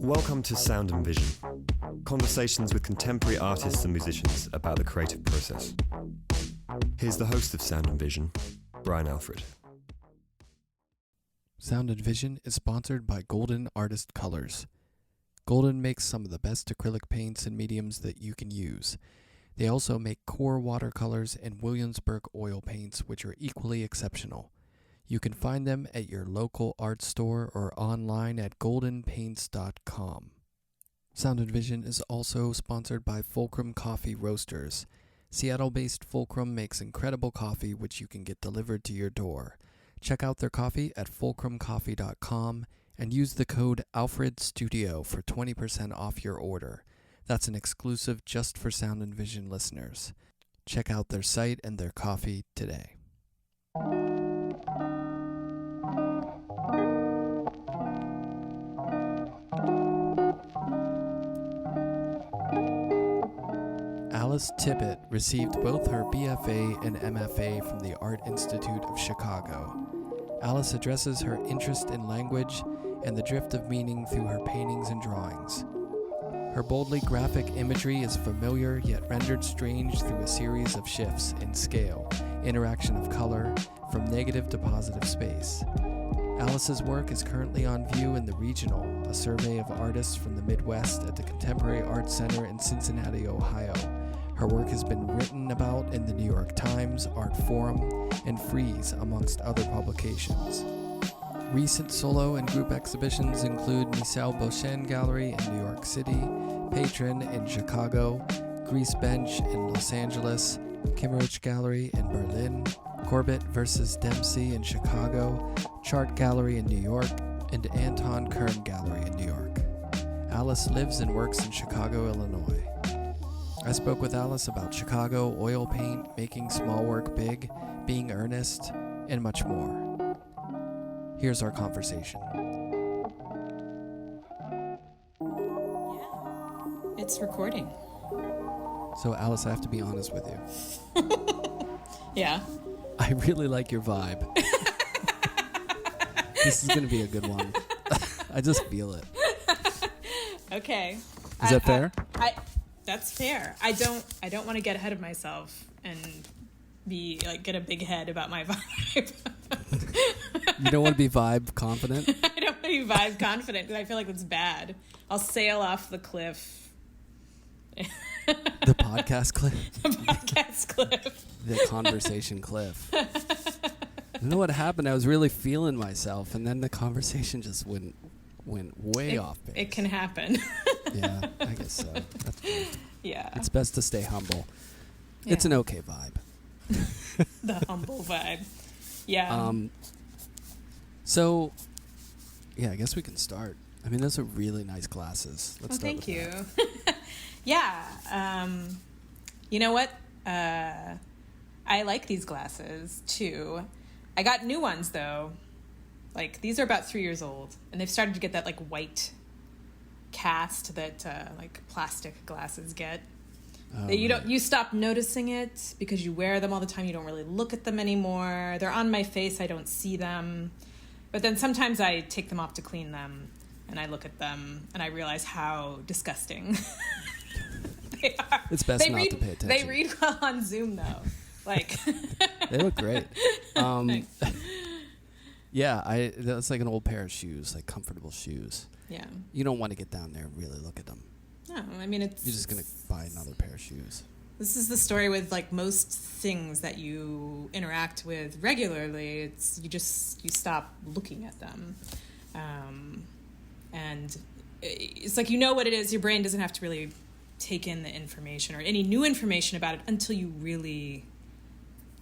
Welcome to Sound and Vision, conversations with contemporary artists and musicians about the creative process. Here's the host of Sound and Vision, Brian Alfred. Sound and Vision is sponsored by Golden Artist Colors. Golden makes some of the best acrylic paints and mediums that you can use. They also make core watercolors and Williamsburg oil paints, which are equally exceptional. You can find them at your local art store or online at goldenpaints.com. Sound and Vision is also sponsored by Fulcrum Coffee Roasters. Seattle-based Fulcrum makes incredible coffee which you can get delivered to your door. Check out their coffee at fulcrumcoffee.com and use the code ALFREDSTUDIO for 20% off your order. That's an exclusive just for Sound and Vision listeners. Check out their site and their coffee today. Alice Tippit received both her BFA and MFA from the Art Institute of Chicago. Alice addresses her interest in language and the drift of meaning through her paintings and drawings. Her boldly graphic imagery is familiar yet rendered strange through a series of shifts in scale, interaction of color, from negative to positive space. Alice's work is currently on view in The Regional, a survey of artists from the Midwest at the Contemporary Art Center in Cincinnati, Ohio. Her work has been written about in the New York Times, Art Forum, and Frieze, amongst other publications. Recent solo and group exhibitions include Nicelle Beauchene Gallery in New York City, PATRON in Chicago, Grease Bench in Los Angeles, Kimmerich Gallery in Berlin, Corbett vs. Dempsey in Chicago, Chart Gallery in New York, and Anton Kern Gallery in New York. Alice lives and works in Chicago, Illinois. I spoke with Alice about Chicago, oil paint, making small work big, being earnest, and much more. Here's our conversation. Yeah, it's recording. So Alice, I have to be honest with you. Yeah. I really like your vibe. This is going to be a good one. I just feel it. Okay. Is that fair? That's fair. I don't want to get ahead of myself and be like get a big head about my vibe. You don't want to be vibe confident? I don't want to be vibe confident because I feel like that's bad. I'll sail off the cliff. The podcast cliff? The podcast cliff. The conversation cliff. You know what happened? I was really feeling myself, and then the conversation just went way off base. It can happen. Yeah, I guess so. That's cool. Yeah. It's best to stay humble. Yeah. It's an okay vibe. The humble vibe. Yeah. So, yeah, I guess we can start. I mean, those are really nice glasses. Let's start thank you. That. Yeah. You know what? I like these glasses, too. I got new ones, though. Like, these are about 3 years old, and they've started to get that, like, white cast that, like, plastic glasses get. Oh, You stop noticing it because you wear them all the time. You don't really look at them anymore. They're on my face. I don't see them. But then sometimes I take them off to clean them, and I look at them, and I realize how disgusting they are. It's best not to pay attention. They read well on Zoom, though. Like they look great. Yeah, that's like an old pair of shoes, like comfortable shoes. Yeah. You don't want to get down there and really look at them. No, I mean, you're just going to buy another pair of shoes. This is the story with like most things that you interact with regularly. It's you stop looking at them. And it's like, you know what it is. Your brain doesn't have to really take in the information or any new information about it until you really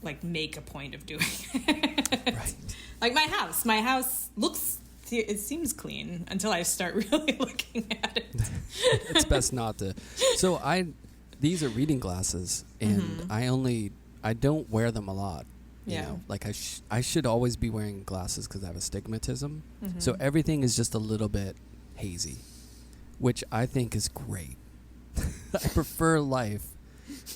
like make a point of doing it. Right. Like my house looks, it seems clean until I start really looking at it. It's best not to. So these are reading glasses, and I don't wear them a lot. You know? Like I should always be wearing glasses because I have astigmatism. Mm-hmm. So everything is just a little bit hazy, which I think is great. I prefer life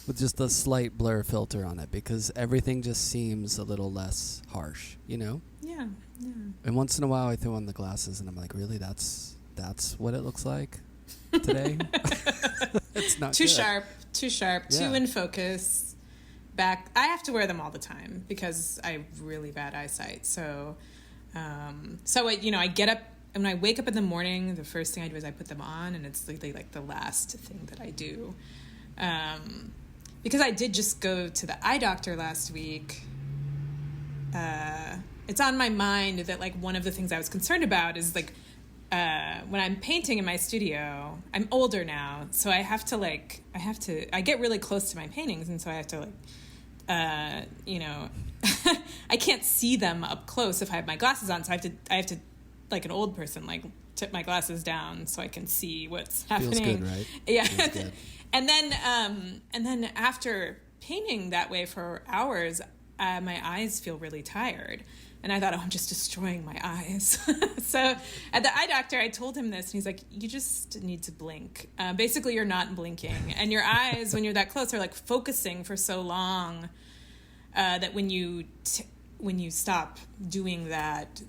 with just a slight blur filter on it because everything just seems a little less harsh, you know? Yeah, yeah. And once in a while I throw on the glasses and I'm like, really, that's that's what it looks like today. It's not too good. sharp, Yeah. too in focus. Back, I have to wear them all the time because I have really bad eyesight. So, I get up, and when I wake up in the morning, the first thing I do is I put them on, and it's literally like the last thing that I do. Because I did just go to the eye doctor last week. It's on my mind that like one of the things I was concerned about is like when I'm painting in my studio, I'm older now, so I get really close to my paintings, and so I have to I can't see them up close if I have my glasses on, so I have to like an old person, like tip my glasses down so I can see what's happening. Feels good, right? Yeah. Feels good. And then after painting that way for hours, my eyes feel really tired. And I thought, I'm just destroying my eyes. So at the eye doctor, I told him this, and he's like, you just need to blink. Basically, you're not blinking. And your eyes, when you're that close, are like focusing for so long that when you stop doing that,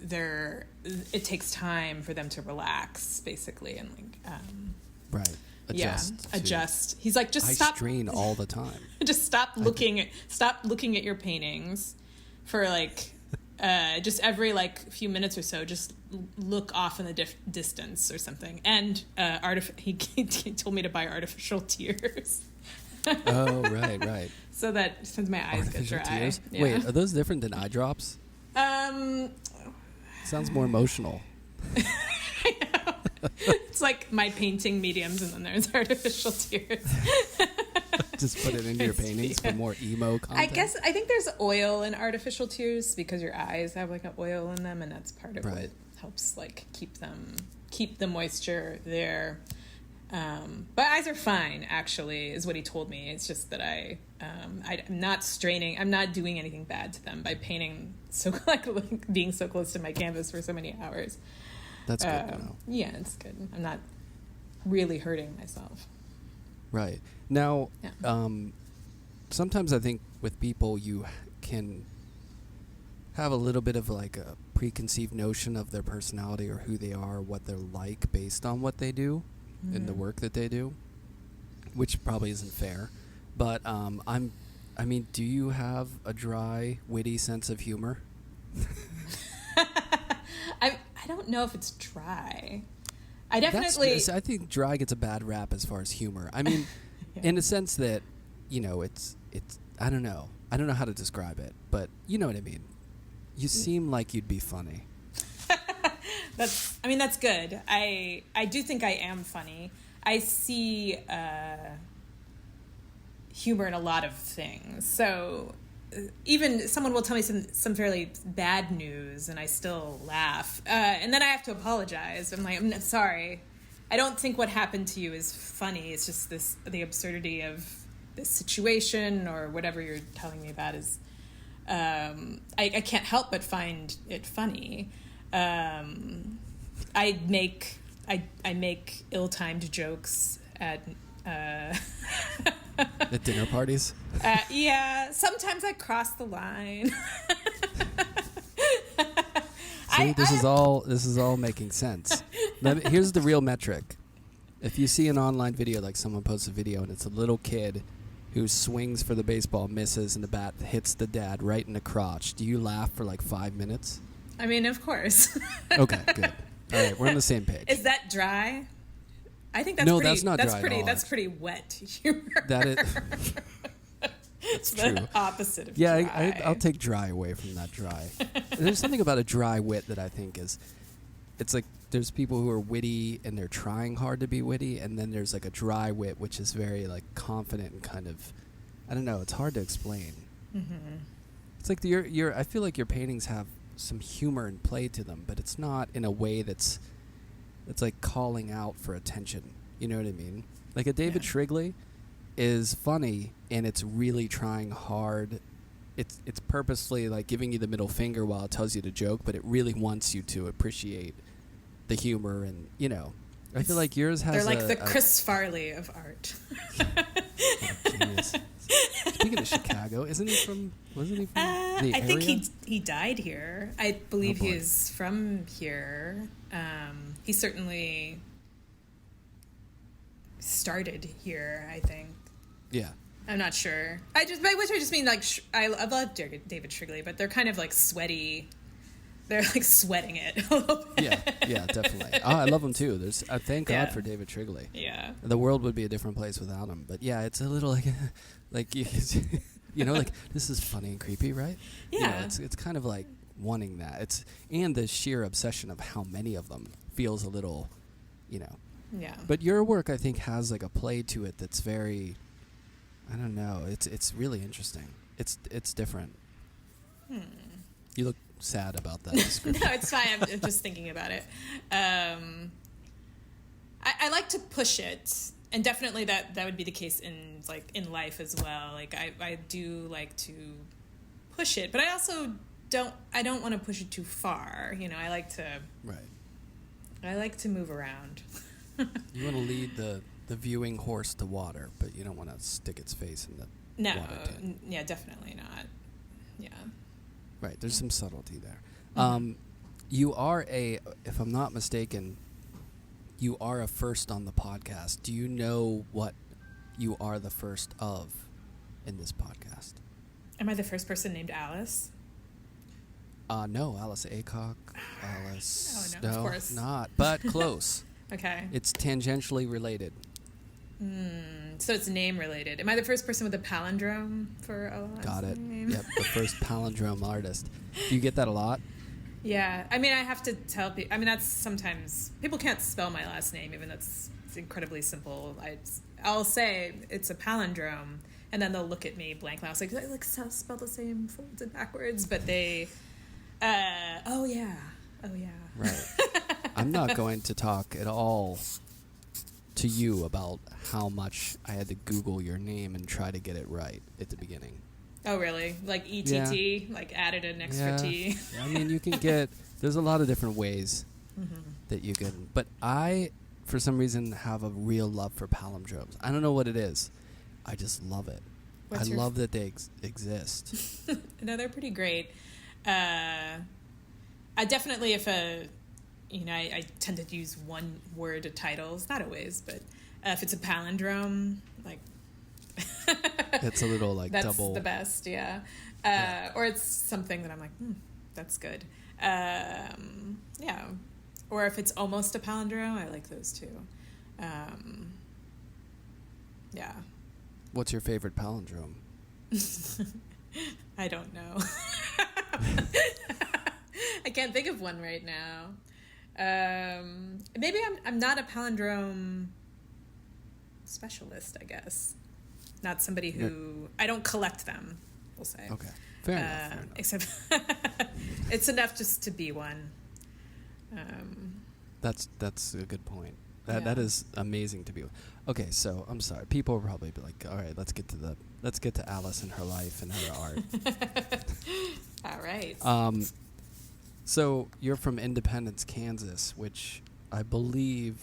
it takes time for them to relax, basically. And right. Adjust. He's like, just I stop. strain all the time. Just stop looking at your paintings for like just every like few minutes or so. Just look off in the distance or something. And he told me to buy artificial tears. Oh, right. So that since my eyes Artificial get dry. tears? Yeah. Wait, are those different than eye drops? Sounds more emotional. I know. It's like my painting mediums, and then there's artificial tears. Just put it into your paintings for more emo content. I think there's oil in artificial tears because your eyes have like an oil in them, and that's part of what helps like keep the moisture there. But eyes are fine, actually, is what he told me. It's just that I'm not straining. I'm not doing anything bad to them by painting so like being so close to my canvas for so many hours. That's good to know. Yeah, it's good. I'm not really hurting myself. Right. Now, sometimes I think with people you can have a little bit of like a preconceived notion of their personality or who they are, what they're like based on what they do in the work that they do, which probably isn't fair. But do you have a dry, witty sense of humor? I don't know if it's dry. I definitely... I think dry gets a bad rap as far as humor. I mean, in a sense that, it's I don't know. I don't know how to describe it, but you know what I mean. You seem like you'd be funny. That's good. I do think I am funny. I see humor in a lot of things. So even someone will tell me some fairly bad news, and I still laugh. And then I have to apologize. I'm like, I'm sorry. I don't think what happened to you is funny. It's just the absurdity of this situation or whatever you're telling me about is... I can't help but find it funny. I make ill-timed jokes at At dinner parties? Yeah, sometimes I cross the line. See, this is all making sense. Here's the real metric. If you see an online video, like someone posts a video and it's a little kid who swings for the baseball, misses, and the bat hits the dad right in the crotch, do you laugh for like 5 minutes? I mean, of course. Okay, good. All right, we're on the same page. Is that dry? I think that's no, pretty, that's not that's dry pretty, at all. That's pretty wet humor. That is... That's true. The opposite of dry. dry. I'll take dry away from that dry. There's something about a dry wit that I think is... It's like there's people who are witty and they're trying hard to be witty, and then there's like a dry wit which is very like confident and kind of... I don't know. It's hard to explain. Mm-hmm. It's like I feel like your paintings have some humor and play to them, but it's not in a way that's like calling out for attention. You know what I mean? Like a David Shrigley is funny, and it's really trying hard. It's purposely like giving you the middle finger while it tells you to joke, but it really wants you to appreciate the humor, and I feel like yours has. They're like the Chris Farley of art. Genius. Speaking of Chicago, wasn't he from the area? I think he died here. I believe he boy. is from here. He certainly started here, I think. Yeah. I'm not sure. By which I just mean like I love David Shrigley, but they're kind of like sweaty. They're like sweating it a little bit. Yeah, definitely. Oh, I love him too. Thank Yeah. God for David Shrigley. Yeah. The world would be a different place without him. But yeah, it's a little like, like you know, like this is funny and creepy, right? Yeah. You know, it's kind of like wanting that. And the sheer obsession of how many of them feels a little, you know. Yeah. But your work, I think, has like a play to it that's very, I don't know. It's really interesting. It's different. You look sad about that description. No, it's fine. I'm just thinking about it. I like to push it, and definitely that would be the case in life as well. Like I do like to push it, but I also don't want to push it too far. You know, I like to move around. You want to lead the viewing horse to water, but you don't want to stick its face in the water tin. Yeah, definitely not. Yeah. Right, there's some subtlety there. You are if I'm not mistaken, you are a first on the podcast. Do you know what you are the first of in this podcast? Am I the first person named Alice? No, Alice Aycock. Alice. Oh, no, of course. Not, but close. Okay. It's tangentially related. So it's name related. Am I the first person with a palindrome for a last Got it. name? Yep, the first palindrome artist. Do you get that a lot? Yeah. I mean, I have to tell people. I mean, that's sometimes people can't spell my last name, even though it's incredibly simple. I'll say it's a palindrome, and then they'll look at me blankly. I was like spell the same forwards and backwards, but they. Oh yeah. Right. I'm not going to talk at all to you about how much I had to Google your name and try to get it right at the beginning. Oh, really? Like ETT? Like added an extra T? I mean, you can get... There's a lot of different ways that you can... But I, for some reason, have a real love for palindromes. I don't know what it is. I just love it. I love that they exist. No, they're pretty great. I definitely, I tend to use one word titles, not always, but if it's a palindrome, like it's a little like that's double. the best, yeah. Or it's something that I'm like, that's good. Yeah. Or if it's almost a palindrome, I like those too. Yeah. What's your favorite palindrome? I don't know. I can't think of one right now. Maybe I'm not a palindrome specialist, I guess. Not somebody who... I don't collect them, we'll say. Okay. Fair enough. Except it's enough just to be one. That's a good point. That is amazing to be. Okay, so I'm sorry. People will probably be like, all right, let's get to Alice and her life and her art. All right. So you're from Independence, Kansas, which I believe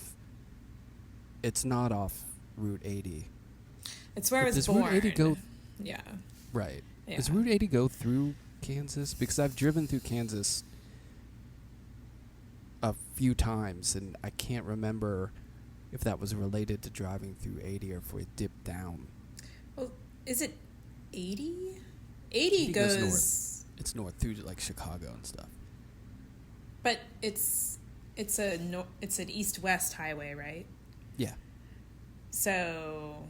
it's not off Route 80. It's where I was does born. Route 80 go? Yeah. Right. Yeah. Does Route 80 go through Kansas? Because I've driven through Kansas a few times, and I can't remember if that was related to driving through 80 or if we dipped down. Well, is it 80? 80 goes north. It's north through like Chicago and stuff. But it's an east-west highway, right? Yeah. So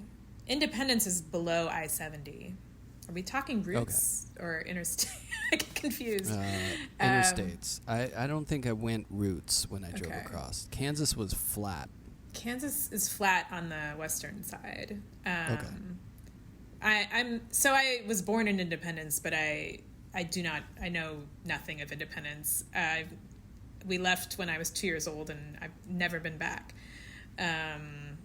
Independence is below I-70. Are we talking routes or interstate? I get confused. Interstates. I don't think I went routes when I drove across. Kansas was flat. Kansas is flat on the western side. Okay. I was born in Independence, but I know nothing of Independence. We left when I was 2 years old, and I've never been back.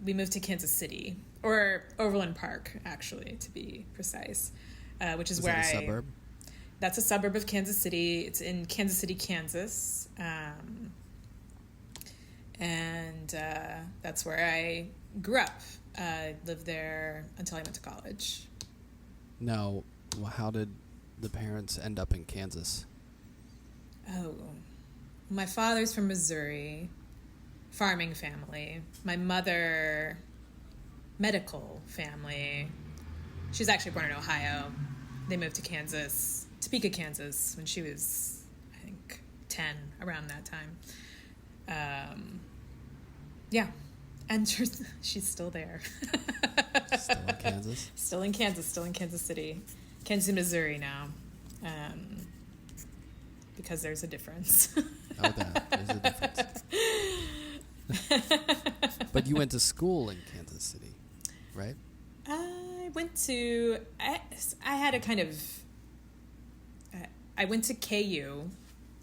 We moved to Kansas City, or Overland Park, actually, to be precise, which is where that a suburb? That's a suburb of Kansas City. It's in Kansas City, Kansas. And that's where I grew up. I lived there until I went to college. Now, how did the parents end up in Kansas? Oh, my father's from Missouri, farming family. My mother, medical family. She was actually born in Ohio. They moved to Kansas, Topeka, Kansas, when she was, I think, 10, around that time. Yeah, and she's still there. Still in Kansas? Still in Kansas City. Kansas, Missouri now. Because there's a difference. There's a difference. But you went to school in Kansas City, right? I had a kind of... I went to KU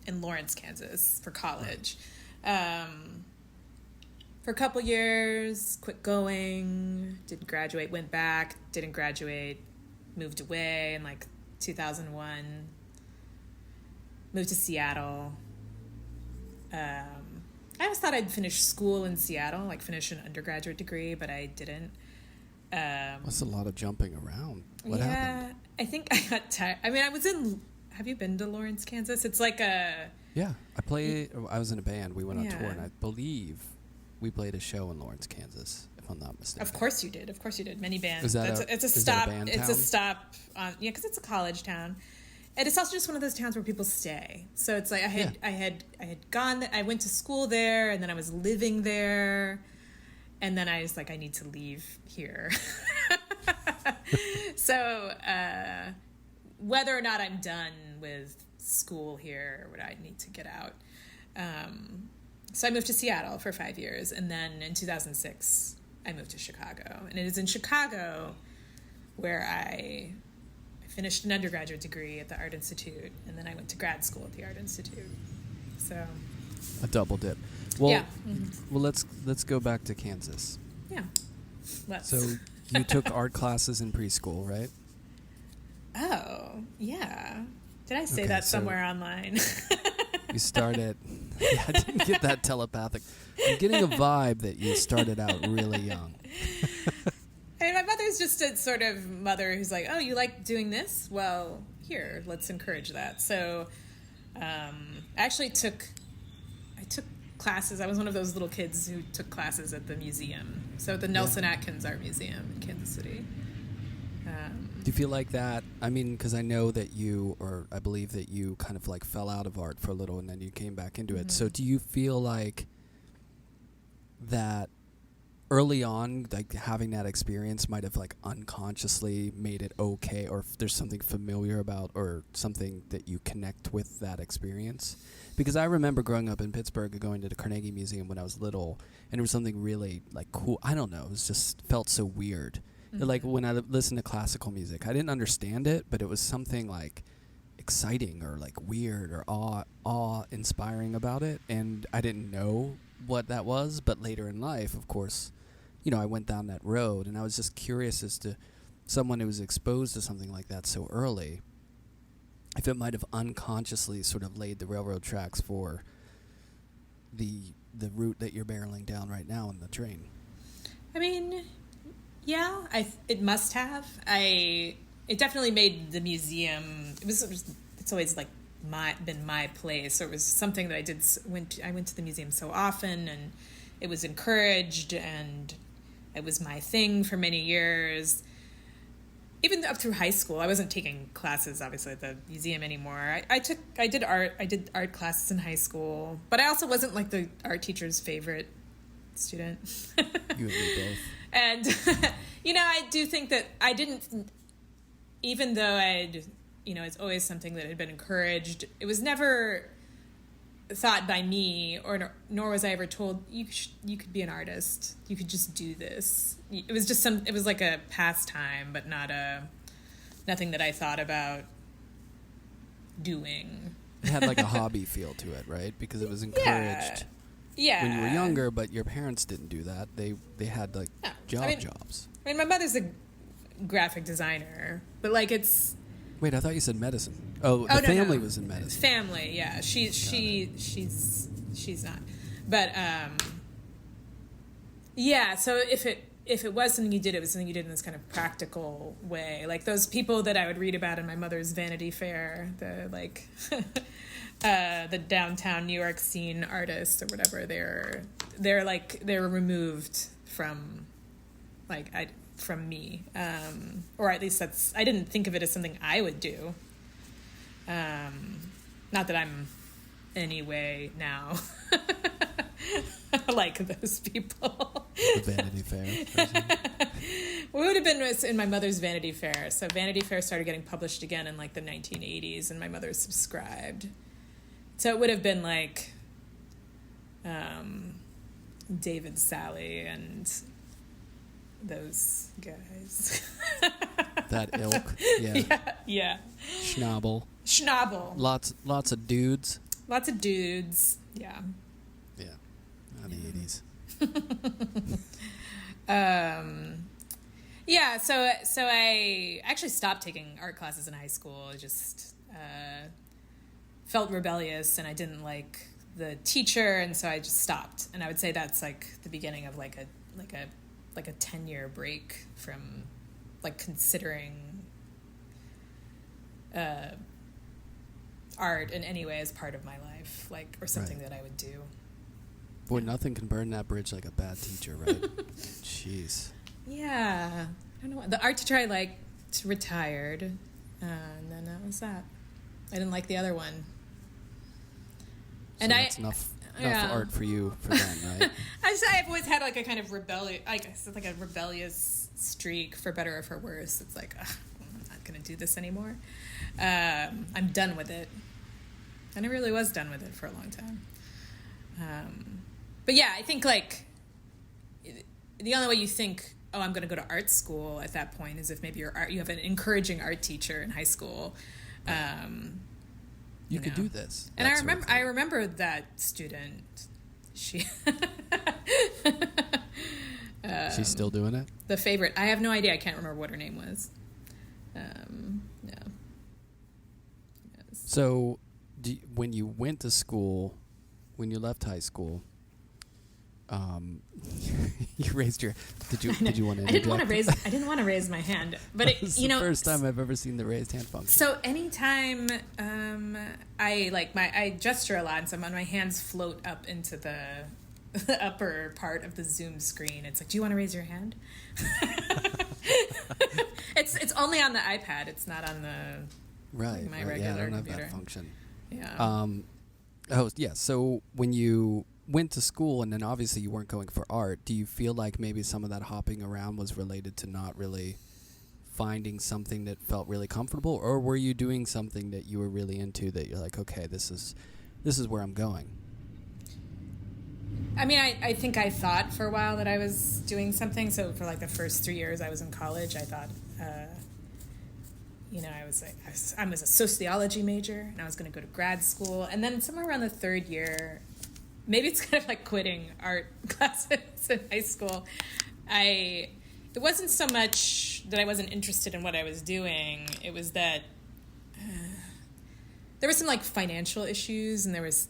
in Lawrence, Kansas for college. For a couple years, quit going, didn't graduate, went back, didn't graduate, moved away in like 2001, moved to Seattle. I always thought I'd finish school in Seattle, like finish an undergraduate degree, but I didn't. That's a lot of jumping around. What happened? I think I got tired. I mean, have you been to Lawrence, Kansas? It's like a... Yeah, I was in a band. We went on tour, and I believe we played a show in Lawrence, Kansas, if I'm not mistaken. Of course you did. Many bands. Is that it's a stop. It's a stop. Because it's a college town, and it's also just one of those towns where people stay. So it's like I had gone. I went to school there, and then I was living there, and then I was like, I need to leave here. So whether or not I'm done with school here, or I need to get out. So I moved to Seattle for 5 years, and then in 2006, I moved to Chicago. And it is in Chicago where I finished an undergraduate degree at the Art Institute, and then I went to grad school at the Art Institute. So a double dip. Well, yeah. Well, let's go back to Kansas. Yeah. So you took art classes in preschool, right? Oh, yeah. Did I say that somewhere online? You started... Yeah, I didn't get that telepathic. I'm getting a vibe that you started out really young. I mean, my mother's just a sort of mother who's like, oh, you like doing this? Well, here, let's encourage that. So I actually took classes. I was one of those little kids who took classes at the museum. So the Nelson Atkins Art Museum in Kansas City. Do you feel like that? I mean, because I know that I believe that you kind of like fell out of art for a little and then you came back into it. So do you feel like that early on, like having that experience might have like unconsciously made it okay, or if there's something familiar about or something that you connect with that experience? Because I remember growing up in Pittsburgh and going to the Carnegie Museum when I was little, and it was something really like cool. I don't know. It was just felt so weird. Mm-hmm. Like when I listened to classical music, I didn't understand it, but it was something like exciting or like weird or awe-inspiring about it, and I didn't know what that was. But later in life, of course, I went down that road, and I was just curious as to someone who was exposed to something like that so early, if it might have unconsciously sort of laid the railroad tracks for the route that you're barreling down right now in the train. I mean, yeah, it must have. It definitely made the museum. It's always like been my place. Or it was something that I went to the museum so often, and it was encouraged, and it was my thing for many years. Even up through high school, I wasn't taking classes, obviously, at the museum anymore. I did art classes in high school, but I also wasn't like the art teacher's favorite student. You and me both. And, I do think that I didn't, even though it's always something that had been encouraged, it was never thought by me, nor was I ever told, you could be an artist. You could just do this. It was just it was like a pastime, but nothing that I thought about doing. It had like a hobby feel to it, right? Because it was encouraged. Yeah. When you were younger, but your parents didn't do that. They had like jobs. I mean, my mother's a graphic designer, but like it's. Wait, I thought you said medicine. Oh, the family was in medicine. Family, yeah. She's not. But yeah, so if if it was something you did, it was something you did in this kind of practical way. Like those people that I would read about in my mother's Vanity Fair, the like the downtown New York scene artists or whatever, they're removed from from me, or at least I didn't think of it as something I would do. Not that I'm any way now like those people. The Vanity Fair person. We would have been in my mother's Vanity Fair. So Vanity Fair started getting published again in like the 1980s, and my mother subscribed. So it would have been like David Sally and those guys. That ilk. Yeah. Schnabel. Lots of dudes. Lots of dudes. Yeah. Yeah. In the 80s. Yeah, so I actually stopped taking art classes in high school. I just felt rebellious, and I didn't like the teacher, and so I just stopped. And I would say that's like the beginning of like a 10-year break from like considering art in any way as part of my life, like, or something that I would do. Boy, nothing can burn that bridge like a bad teacher, right? Jeez. Yeah. I don't know. The art teacher I liked retired, and then that was that. I didn't like the other one. So and that's enough art for you for them, right? I've always had like a kind of like a rebellious streak, for better or for worse. It's like, I'm not going to do this anymore. I'm done with it. And I really was done with it for a long time. But yeah, I think like the only way you think, oh, I'm going to go to art school at that point is if maybe you have an encouraging art teacher in high school. You could do this. And I remember that student. She's still doing it? The favorite. I have no idea. I can't remember what her name was. Yeah. Yes. So when you went to school, when you left high school, you raised your. Did you want to? I didn't want to raise my hand, but it's the first time I've ever seen the raised hand function. So anytime I gesture a lot, and so my hands float up into the upper part of the Zoom screen. It's like, do you want to raise your hand? It's only on the iPad. It's not on the my regular I don't computer. have that function. Yeah. So when you went to school, and then obviously you weren't going for art, do you feel like maybe some of that hopping around was related to not really finding something that felt really comfortable, or were you doing something that you were really into that you're like, okay, this is where I'm going? I mean, I think I thought for a while that I was doing something. So for like the first 3 years I was in college, I thought, I was a sociology major, and I was going to go to grad school. And then somewhere around the third year, maybe it's kind of like quitting art classes in high school, it wasn't so much that I wasn't interested in what I was doing. It was that there were some like financial issues, and that was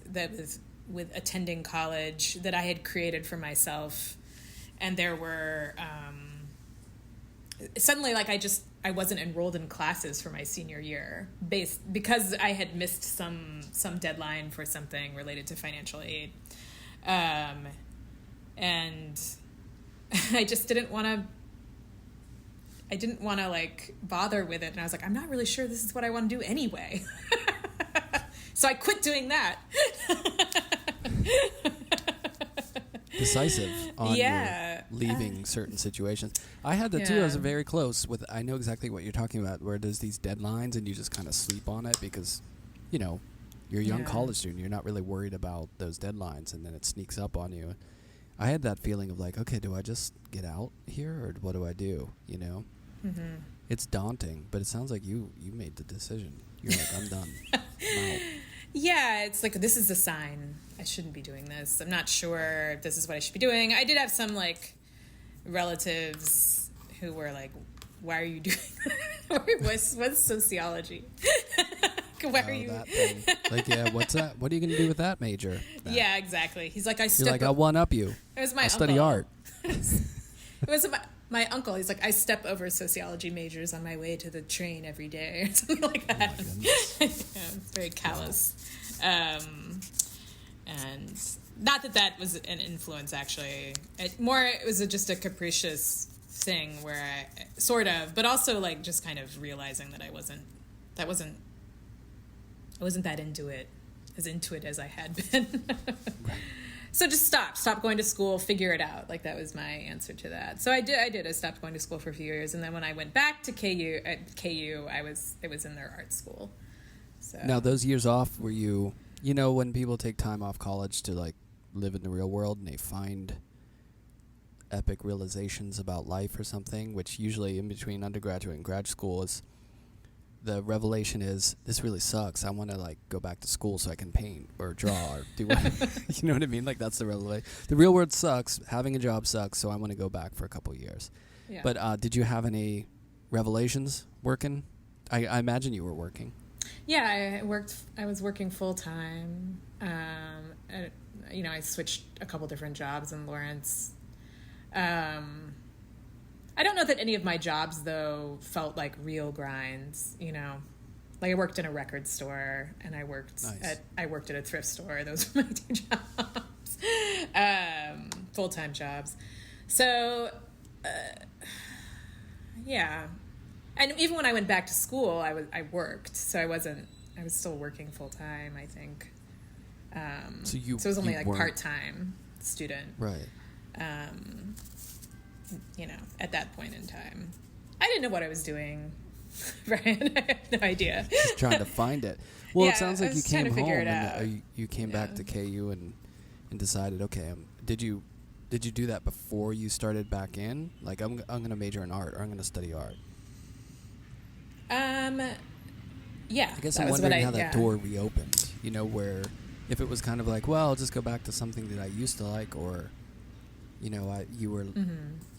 with attending college that I had created for myself. And there were suddenly like I wasn't enrolled in classes for my senior year because I had missed some deadline for something related to financial aid. And I just didn't want to like bother with it. And I was like, I'm not really sure this is what I want to do anyway. So I quit doing that. Decisive on your leaving certain situations. I had that too. I was very close with. I know exactly what you're talking about, where there's these deadlines and you just kind of sleep on it because, you're a young college student. You're not really worried about those deadlines, and then it sneaks up on you. I had that feeling of like, okay, do I just get out here, or what do I do? Mm-hmm. It's daunting, but it sounds like you made the decision. You're like, I'm done. I'm out. Yeah, it's like, this is a sign. I shouldn't be doing this. I'm not sure if this is what I should be doing. I did have some, like, relatives who were like, why are you doing what's sociology? Why are you... That thing. Like, yeah, what's that? What are you going to do with that major? Yeah, exactly. He's like, You're like, I'll one-up you. It was my I'll study art. It was my uncle. He's like, I step over sociology majors on my way to the train every day, or something like that. Oh my goodness. Yeah, it's very callous. And not that was an influence, actually. It was just a capricious thing where I sort of, but also like just kind of realizing that I wasn't that into it as I had been. So just stop going to school, figure it out. Like that was my answer to that. So I did. I stopped going to school for a few years, and then when I went back to KU, it was in their art school. So Now those years off, were you know, when people take time off college to like live in the real world and they find epic realizations about life or something, which usually in between undergraduate and grad school is the revelation is, this really sucks. I want to like go back to school so I can paint or draw or do what, you know what I mean? Like that's the revelation. The real world sucks. Having a job sucks. So I want to go back for a couple years. Yeah. But did you have any revelations working? I imagine you were working. Yeah, I was working full time. I switched a couple different jobs in Lawrence. I don't know that any of my jobs, though, felt like real grinds, you know. Like I worked in a record store and I worked at a thrift store. Those were my two jobs. Full-time jobs. So, yeah. And even when I went back to school, I worked. So I was still working full-time, I think. So it was only like part-time student. Right. At that point in time. I didn't know what I was doing, Brian. I had no idea. Just trying to find it. Well, Yeah, it sounds like I you was trying came to figure home it and out. you came back to KU and decided, okay, did you do that before you started back in? Like, I'm going to major in art, or I'm going to study art. Yeah. I guess I'm wondering how that door reopened, you know, where if it was kind of like, well, I'll just go back to something that I used to like, or, you know, you were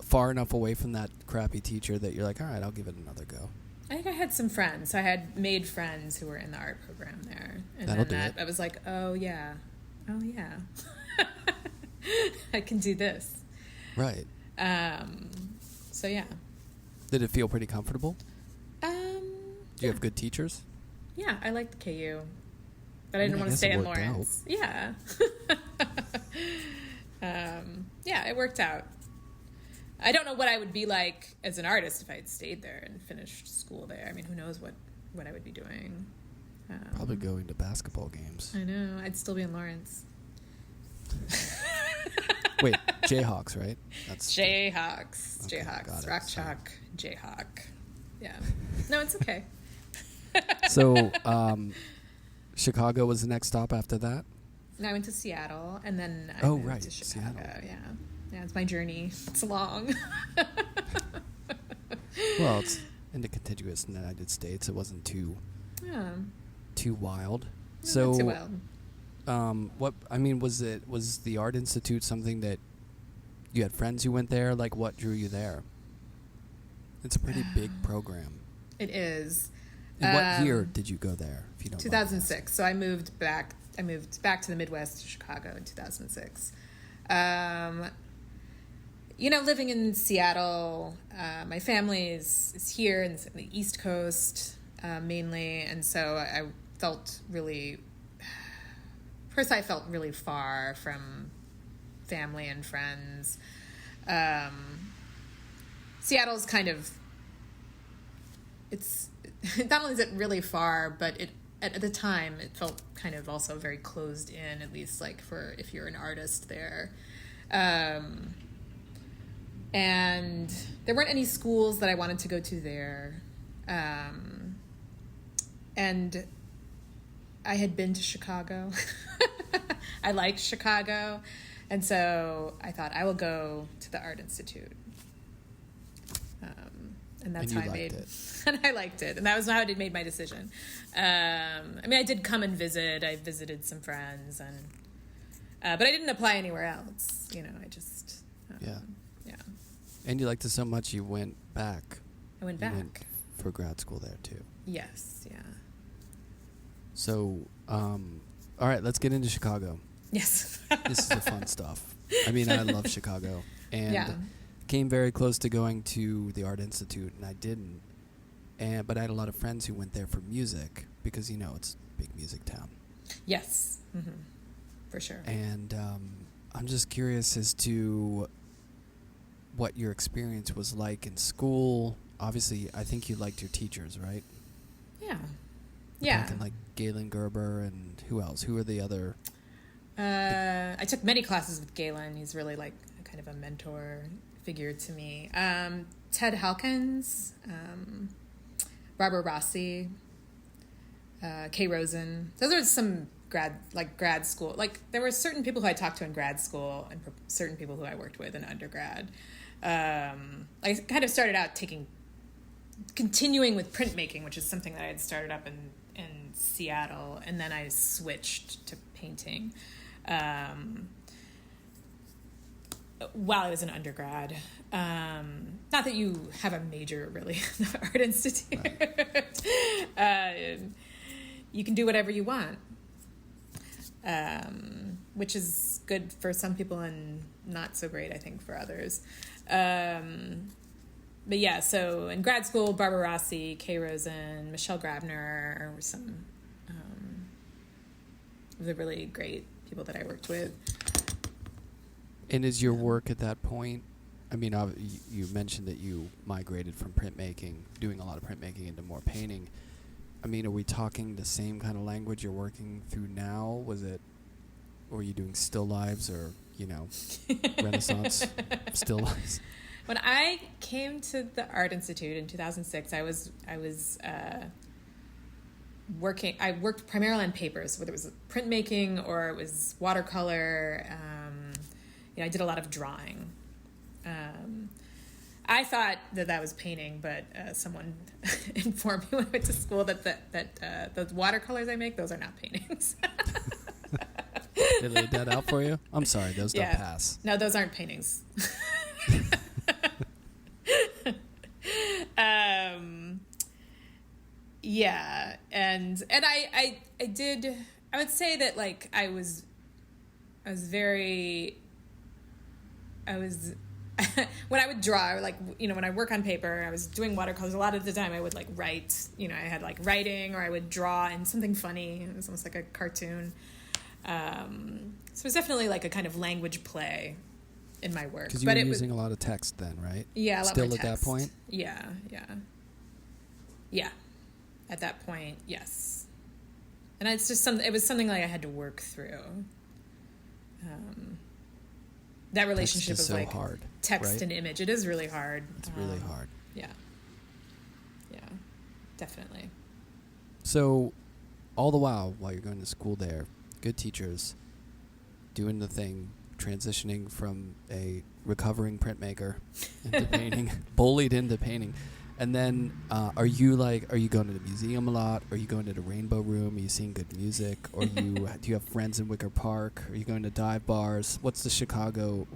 far enough away from that crappy teacher that you're like, all right, I'll give it another go. I think I had some friends. I had made friends who were in the art program there. And That'll then do it. I was like, oh, yeah. I can do this. Right. So, yeah. Did it feel pretty comfortable? Do you have good teachers? Yeah, I liked KU. But I didn't want to stay in Lawrence. Yeah. Yeah, it worked out. I don't know what I would be like as an artist if I had stayed there and finished school there. I mean, who knows what I would be doing. Probably going to basketball games. I know. I'd still be in Lawrence. Wait, Jayhawks, right? That's Jayhawks. Okay, Jayhawks. got it. Rock Sorry. Chalk. Jayhawk. Yeah. No, it's okay. So, Chicago was the next stop after that? And I went to Seattle, and then I moved to Chicago. Seattle. Yeah. Yeah, it's my journey. It's long. Well, it's in the contiguous United States. It wasn't too wild. So, not too wild. was the Art Institute something that you had friends who went there? Like, what drew you there? It's a pretty big program. It is. And what year did you go there? If you don't mind 2006. So I moved back to the Midwest, to Chicago in 2006. Living in Seattle, my family is here in the East Coast mainly, and so I felt really far from family and friends. Seattle's kind of, it's not only is it really far, but at the time it felt kind of also very closed in, at least like for if you're an artist there. And there weren't any schools that I wanted to go to there. And I had been to Chicago. I liked Chicago. And so I thought I will go to the Art Institute. And that's how I made it. And I liked it. And that was how I made my decision. I did come and visit. I visited some friends, but I didn't apply anywhere else. I just yeah. And you liked it so much you went back. I went back. You went for grad school there too. Yes, yeah. So, all right, let's get into Chicago. Yes. This is the fun stuff. I mean, I love Chicago. And came very close to going to the Art Institute, and I didn't. But I had a lot of friends who went there for music because, it's a big music town. Yes, for sure. And I'm just curious as to what your experience was like in school. Obviously, I think you liked your teachers, right? Yeah. I'm thinking like Galen Gerber and who else? Who are the other? I took many classes with Galen. He's really like kind of a mentor figure to me. Ted Halkins, Barbara Rossi, Kay Rosen. Those are some grad school. Like there were certain people who I talked to in grad school and certain people who I worked with in undergrad. I kind of started out continuing with printmaking, which is something that I had started up in Seattle, and then I switched to painting while I was an undergrad. Not that you have a major, really, in the Art Institute. Right. You can do whatever you want, which is good for some people and not so great, I think, for others. But yeah, so in grad school, Barbara Rossi, Kay Rosen, Michelle Grabner were some of the really great people that I worked with. And is your work at that point, I mean, you mentioned that you migrated from printmaking, doing a lot of printmaking, into more painting. I mean, are we talking the same kind of language you're working through now? Or were you doing still lives or, Renaissance still lives? When I came to the Art Institute in 2006, I was working. I worked primarily on papers, whether it was printmaking or it was watercolor. I did a lot of drawing. I thought that was painting, but someone informed me when I went to school that those watercolors I make, those are not paintings. They laid that out for you? I'm sorry, those don't pass. No, those aren't paintings. And I did. I would say that like I was when I would draw, or like when I work on paper, I was doing watercolors. A lot of the time, I would like write. I had like writing, or I would draw in something funny. It was almost like a cartoon. So it was definitely like a kind of language play in my work. Because you were using a lot of text then, right? Yeah, a lot still more at text. That point. Yeah. At that point, yes. And it's just it was something like I had to work through. That relationship text is of so like hard, text right? and image. It is really hard. It's really hard. Yeah, definitely. So, all the while you're going to school there, good teachers, doing the thing, transitioning from a recovering printmaker into painting, bullied into painting. And then, are you going to the museum a lot? Are you going to the Rainbow Room? Are you seeing good music? Or do you have friends in Wicker Park? Are you going to dive bars? What's the Chicago?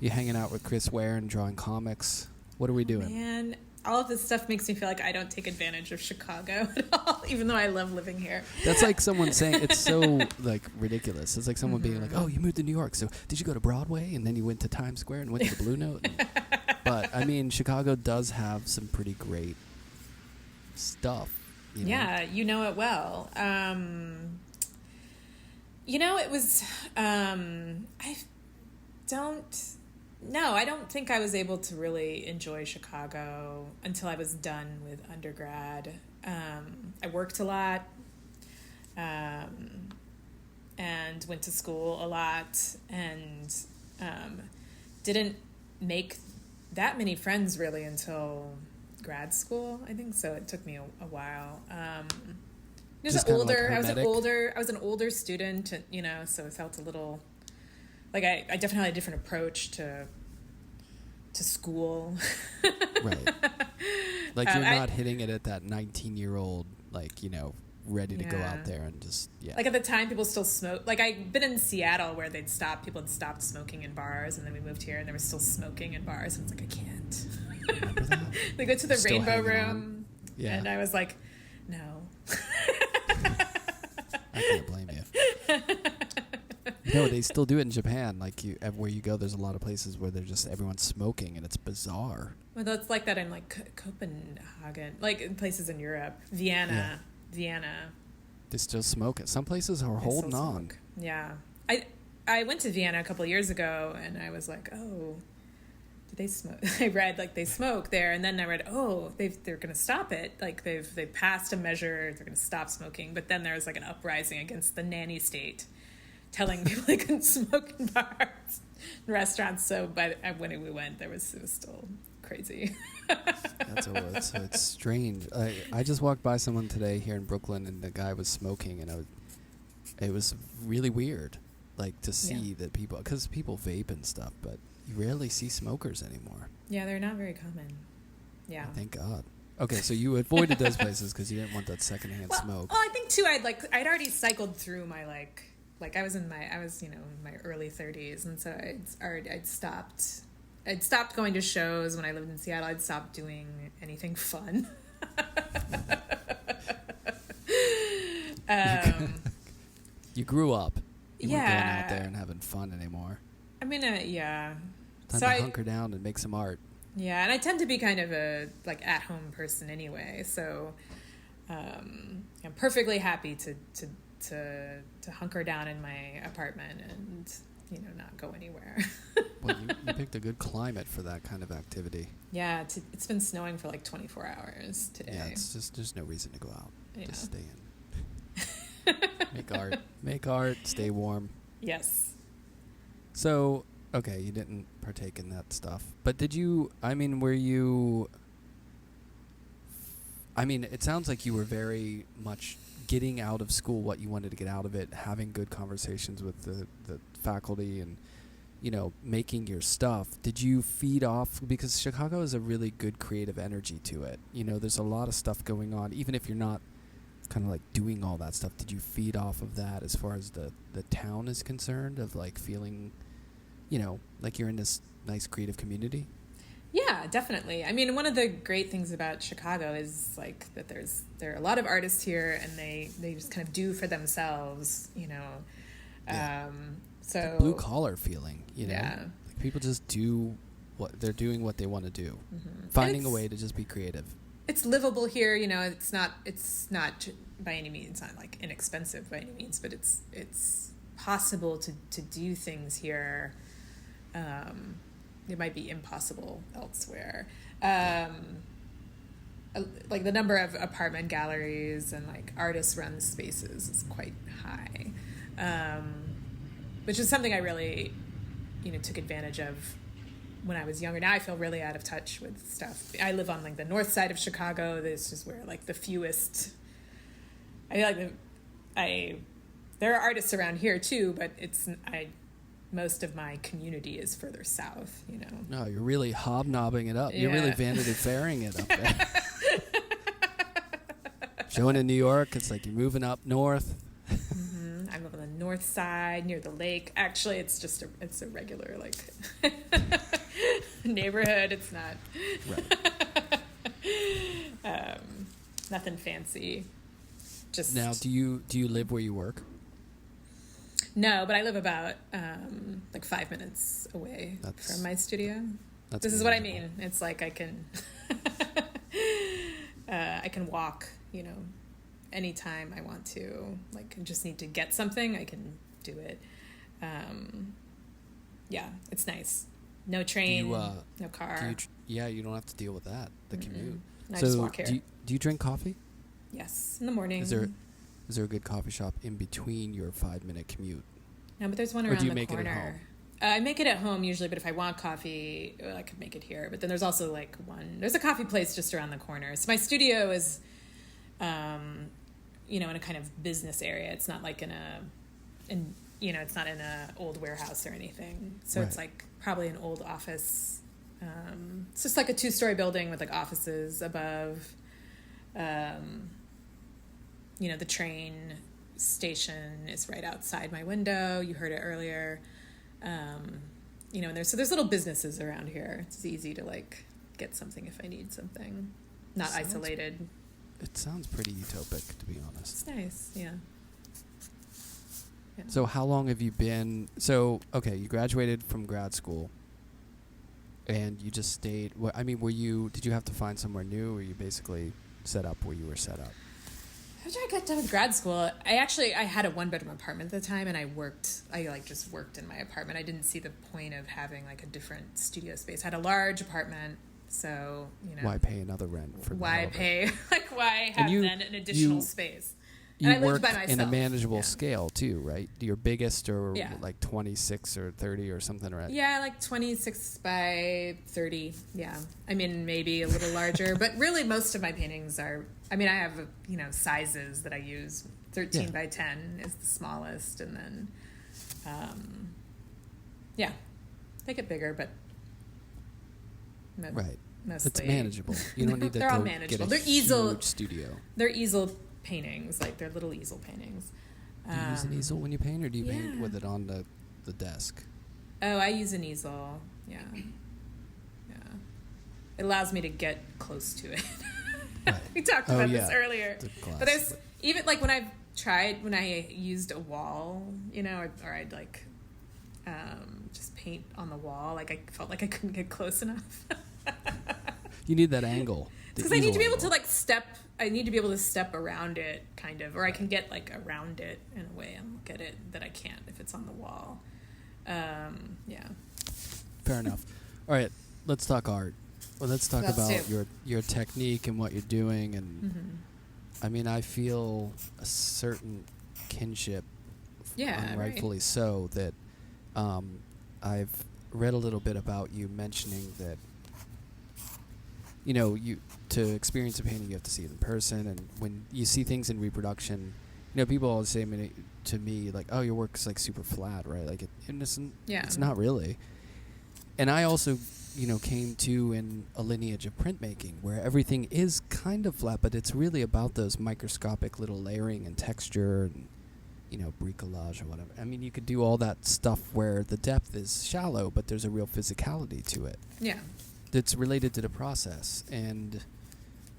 You hanging out with Chris Ware and drawing comics? What are we doing? Man, all of this stuff makes me feel like I don't take advantage of Chicago at all, even though I love living here. That's like someone saying, it's so like ridiculous. It's like someone being like, "Oh, you moved to New York, so did you go to Broadway and then you went to Times Square and went to the Blue Note?" But I mean, Chicago does have some pretty great stuff. Yeah, you know it well. It was. I don't think I was able to really enjoy Chicago until I was done with undergrad. I worked a lot, and went to school a lot, and didn't make that many friends really until grad school, I think. So it took me a while. I was an older student, so it felt a little like I definitely had a different approach to school. Right. Like you're not hitting it at that 19-year-old, ready to go out there and just, Like at the time, people still smoke. Like I'd been in Seattle where people had stopped smoking in bars, and then we moved here and there was still smoking in bars, and it's like, I can't. Remember that? They go to the Still Rainbow Room, on. Yeah. and I was like, no. I can't blame you. No, they still do it in Japan. Like everywhere you go, there's a lot of places where they're just everyone's smoking, and it's bizarre. Well, that's like that in like Copenhagen, like in places in Europe, Vienna. They still smoke it. Some places are holding on. Yeah, I went to Vienna a couple of years ago, and I was like, oh, do they smoke? I read like they smoke there, and then I read, oh, they're going to stop it. Like they've passed a measure, they're going to stop smoking. But then there was like an uprising against the nanny state, telling people they couldn't smoke in bars, and restaurants. So, but when we went, it was still crazy. So it's strange. I just walked by someone today here in Brooklyn, and the guy was smoking, and it was really weird, like to see that people, because people vape and stuff, but you rarely see smokers anymore. Yeah, they're not very common. Yeah. Thank God. Okay, so you avoided those places because you didn't want that secondhand smoke. Well, I think too, I'd already cycled through my like I was in my early 30s, and so I'd stopped going to shows when I lived in Seattle. I'd stopped doing anything fun. You grew up. You weren't going Yeah. out there and having fun anymore. I mean, yeah. Time to hunker down and make some art. Yeah, and I tend to be kind of a like at-home person anyway, so I'm perfectly happy to hunker down in my apartment and not go anywhere. Well, you picked a good climate for that kind of activity. Yeah, it's been snowing for like 24 hours today. Yeah, it's just there's no reason to go out. Yeah. Just stay in. Make art, stay warm. Yes. So, okay, you didn't partake in that stuff. But it sounds like you were very much getting out of school what you wanted to get out of it, having good conversations with the faculty and, making your stuff. Did you feed off, because Chicago has a really good creative energy to it. There's a lot of stuff going on, even if you're not kind of like doing all that stuff. Did you feed off of that as far as the town is concerned, of like feeling, like you're in this nice creative community? Yeah, definitely. I mean, one of the great things about Chicago is like that there are a lot of artists here, and they just kind of do for themselves, Yeah. So blue collar feeling, Yeah. Like people just do what they're doing, what they want to do, Mm-hmm. finding a way to just be creative. It's livable here, it's not by any means not like inexpensive by any means, but it's possible to do things here. It might be impossible elsewhere. Like the number of apartment galleries and like artist run spaces is quite high, which is something I really took advantage of when I was younger. Now I feel really out of touch with stuff. I live on like the north side of Chicago. This is where like the fewest. I feel like there are artists around here too, but most of my community is further south. No, you're really hobnobbing it up. Yeah. You're really Vanity Fairing it up there. Showing in New York, it's like you're moving up north. Mm-hmm. I live on the north side near the lake. Actually, it's just it's a regular like neighborhood. It's not Right. Nothing fancy. Just Now, do you live where you work? No, but I live about like 5 minutes away from my studio. This is what I mean. It's like I can I can walk, anytime I want to. Like, I just need to get something, I can do it. Yeah, it's nice. No train, no car. You don't have to deal with that. The commute. I just walk here. Do you drink coffee? Yes, in the morning. Is there a good coffee shop in between your 5-minute commute? No, but there's one around do you the make corner. it at home? I make it at home usually, but if I want coffee, I could make it here. But then there's also like there's a coffee place just around the corner. So my studio is, in a kind of business area. It's not like it's not in a old warehouse or anything. So It's like probably an old office. It's just like a 2-story building with like offices above. The train station is right outside my window. You heard it earlier. And there's little businesses around here. It's easy to like get something if I need something. Not isolated. It sounds pretty utopic, to be honest. It's nice, yeah. Yeah. So how long have you been? So okay, you graduated from grad school, and you just stayed. I mean, did you have to find somewhere new, or you basically set up where you were set up? After I got done with grad school, I had a 1-bedroom apartment at the time, and I just worked in my apartment. I didn't see the point of having like a different studio space. I had a large apartment, so why pay another rent for why have then an additional space? You and I lived worked by myself. in a manageable scale too, right? Your biggest or Yeah. like 26 or 30 or something, right? Yeah, like 26 by 30. Yeah. I mean, maybe a little larger, but really most of my paintings are, I mean, I have, sizes that I use. 13 by 10 is the smallest. And then, they get bigger, but right. Mostly. It's manageable. You don't need to they're all go manageable. get a They're easel huge studio. They're easel paintings, like they're little easel paintings. Do you use an easel when you paint, or do you paint with it on the desk? Oh, I use an easel. Yeah. It allows me to get close to it. Right. We talked about this earlier. But there's even like when I used a wall, or I'd like just paint on the wall, like I felt like I couldn't get close enough. You need that angle. Because I need to be able to I need to be able to step around it, kind of, or I can get like around it in a way and look at it that I can't if it's on the wall. Fair enough. All right, let's talk art. Well, let's talk about your technique and what you're doing, and I mean, I feel a certain kinship, rightfully so, that I've read a little bit about you mentioning that. To experience a painting, you have to see it in person, and when you see things in reproduction, people always say to me, like, "Oh, your work's like super flat, right?" Like, it's not really. And I also, came to in a lineage of printmaking where everything is kind of flat, but it's really about those microscopic little layering and texture and, bricolage or whatever. I mean, you could do all that stuff where the depth is shallow, but there's a real physicality to it. Yeah. That's related to the process, and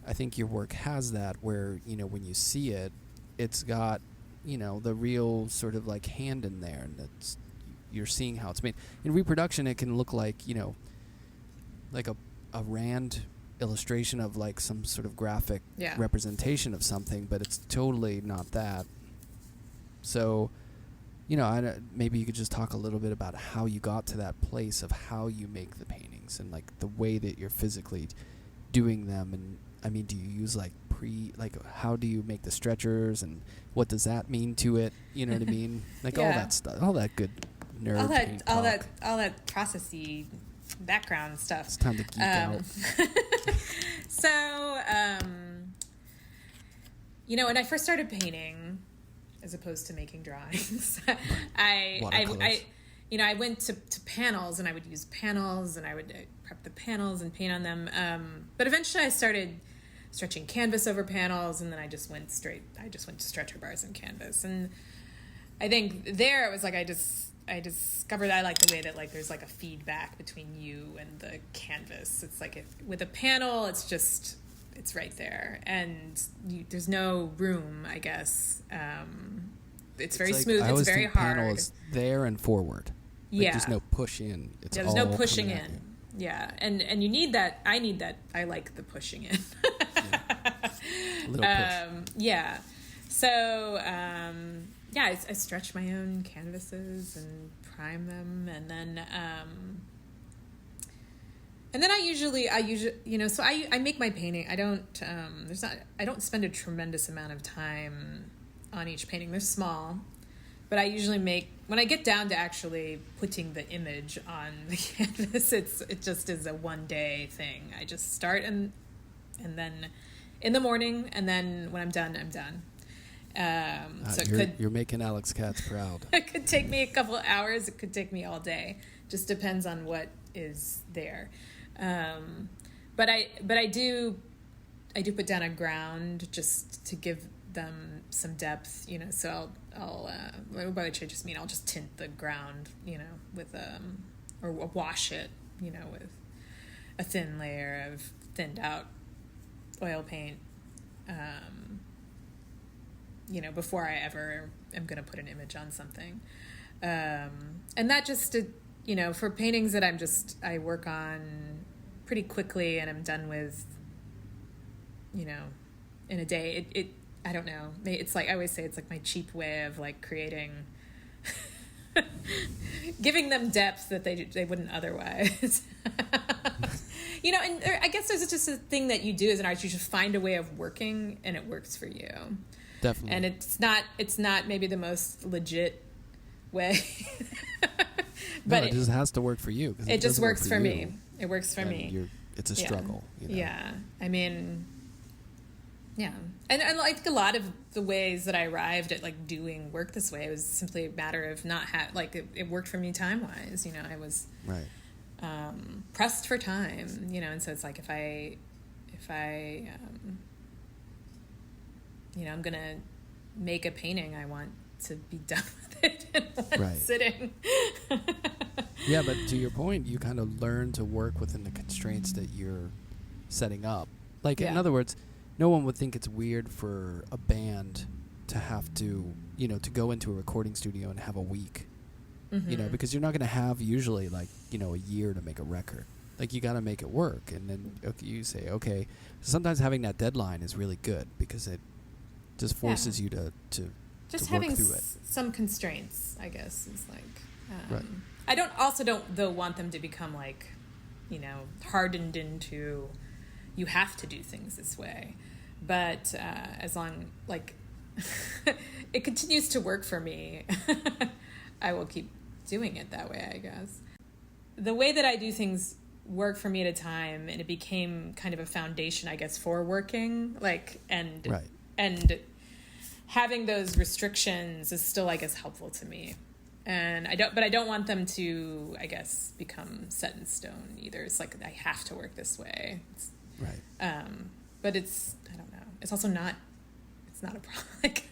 I think your work has that where, when you see it, it's got, the real sort of like hand in there, and you're seeing how it's made. In reproduction, it can look like, like a Rand illustration of like some sort of graphic representation of something, but it's totally not that. So, maybe you could just talk a little bit about how you got to that place of how you make the paintings and like the way that you're physically doing them. And I mean, do you use how do you make the stretchers, and what does that mean to it? You know what I mean? Like all that stuff, all that good nerd all that processy background stuff. It's time to geek out. So, when I first started painting, as opposed to making drawings, I went to panels, and I would use panels, and I would prep the panels and paint on them. But eventually I started stretching canvas over panels, and then I just went to stretcher bars and canvas. And I think there it was like I discovered I like the way that like there's like a feedback between you and the canvas. It's like with a panel, it's right there, and there's no room, I guess. It's very smooth. It's very hard. Panel is there and forward. Like, there's no push in. There's no pushing in. Yeah, and you need that. I need that. I like the pushing in. A little push. Yeah. So I stretch my own canvases and prime them, and then I usually so I make my painting. I don't spend a tremendous amount of time on each painting. They're small, but I usually when I get down to actually putting the image on the canvas, it just is a one-day thing. I just start and then in the morning, and then when I'm done, I'm done. So you're making Alex Katz proud. It could take me a couple of hours. It could take me all day. Just depends on what is there. But I do put down a ground just to give them some depth, so by which I just mean I'll just tint the ground, with or wash it, with a thin layer of thinned out oil paint. before I ever am going to put an image on something. And that just, for paintings that I work on pretty quickly and I'm done with, in a day, I don't know. It's like, I always say it's like my cheap way of like creating, giving them depth that they wouldn't otherwise. And I guess there's just a thing that you do as an artist. You just find a way of working and it works for you. Definitely. And it's not maybe the most legit way. But it just has to work for you. It just works for me. It works for me. It's a struggle. Yeah. I mean, yeah. And I think a lot of the ways that I arrived at like doing work this way, it was simply a matter of not it worked for me time-wise. I was pressed for time, and so it's like if I I'm gonna make a painting, I want to be done with it in one sitting. Yeah, but to your point, you kind of learn to work within the constraints that you're setting up. Like, in other words, no one would think it's weird for a band to have to, to go into a recording studio and have a week, because you're not going to have usually like, a year to make a record. Like, you got to make it work. And then you say, okay, sometimes having that deadline is really good because it just forces you to just to having work through it. Some constraints, I guess, is like, right. I don't though want them to become like, hardened into, you have to do things this way. But as long, like, it continues to work for me, I will keep doing it that way, I guess. The way that I do things work for me at a time, and it became kind of a foundation, I guess, for working, like, and having those restrictions is still, I guess, helpful to me. And I don't want them to, I guess, become set in stone either. It's like, I have to work this way. But I don't know. It's also not a problem. Like,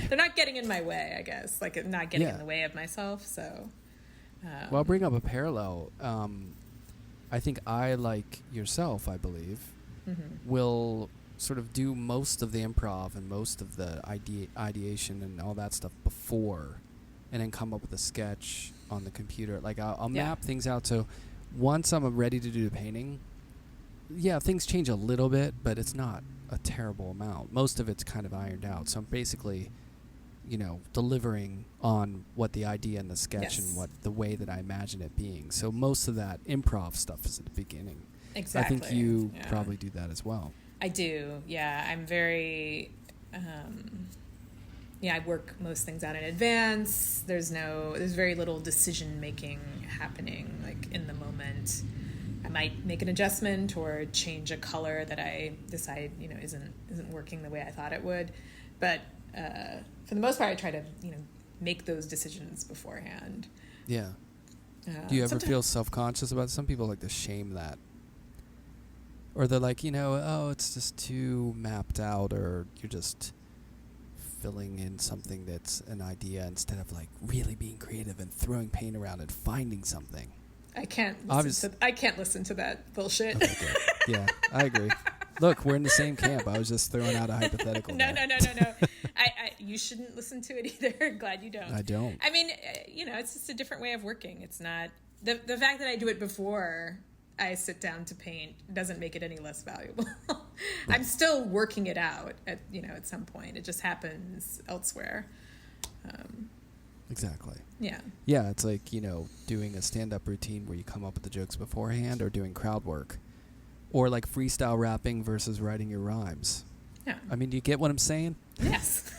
they're not getting in my way, I guess. Like, not getting in the way of myself. So, well, I'll bring up a parallel. I think I, like yourself, I believe, will sort of do most of the improv and most of the ideation and all that stuff before, and then come up with a sketch on the computer. Like, I'll map things out. So once I'm ready to do the painting, things change a little bit, but it's not a terrible amount. Most of it's kind of ironed out. So I'm basically, delivering on what the idea in the sketch and what the way that I imagine it being. So most of that improv stuff is at the beginning. Exactly. I think you probably do that as well. I do. Yeah, I'm very. I work most things out in advance. There's very little decision making happening like in the moment. I might make an adjustment or change a color that I decide, isn't working the way I thought it would. But for the most part, I try to, make those decisions beforehand. Yeah. Do you ever feel self-conscious about it? Some people like to shame that. Or they're like, it's just too mapped out, or you're just filling in something that's an idea instead of like really being creative and throwing paint around and finding something. I can't listen to that bullshit. Okay, good. Yeah, I agree. Look, we're in the same camp. I was just throwing out a hypothetical. No. You shouldn't listen to it either. Glad you don't. I don't. I mean, it's just a different way of working. It's not the fact that I do it before I sit down to paint doesn't make it any less valuable. Right. I'm still working it out at some point. It just happens elsewhere. Exactly. Yeah. Yeah, it's like, doing a stand-up routine where you come up with the jokes beforehand, or doing crowd work, or like freestyle rapping versus writing your rhymes. Yeah. I mean, do you get what I'm saying? Yes.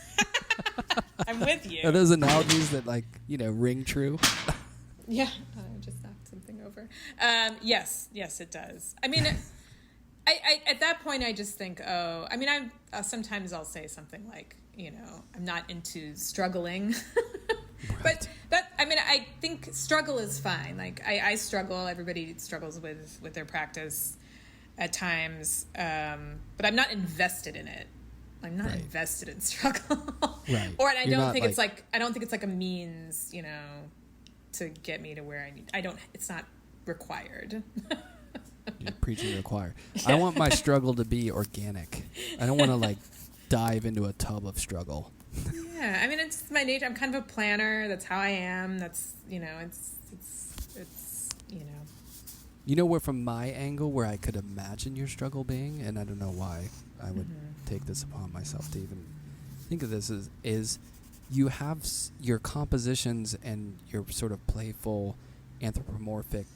I'm with you. Are those analogies that ring true? Yeah. I just knocked something over. Yes, it does. I mean, I at that point, I just think, sometimes I'll say something like, I'm not into struggling. Right. But I think struggle is fine. Like, I struggle. Everybody struggles with their practice at times. But I'm not invested in it. I'm not invested in struggle. Right. Or I don't think it's like a means, to get me to where I need. It's not required. You're preaching to the choir. Yeah. I want my struggle to be organic. I don't want to dive into a tub of struggle. Yeah, I mean, it's my nature. I'm kind of a planner. That's how I am. That's, it's You know where from my angle where I could imagine your struggle being, and I don't know why I would take this upon myself to even think of this, is you have your compositions and your sort of playful anthropomorphic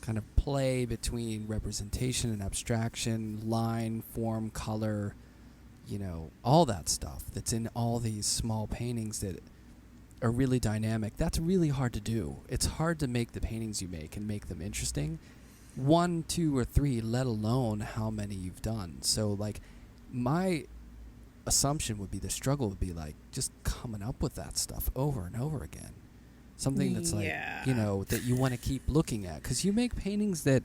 kind of play between representation and abstraction, line, form, color, all that stuff that's in all these small paintings that are really dynamic. That's really hard to do. It's hard to make the paintings you make and make them interesting. 1, 2, or 3, let alone how many you've done. So, like, my assumption would be the struggle would be, like, just coming up with that stuff over and over again. Something that's, like, that you want to keep looking at. Because you make paintings that,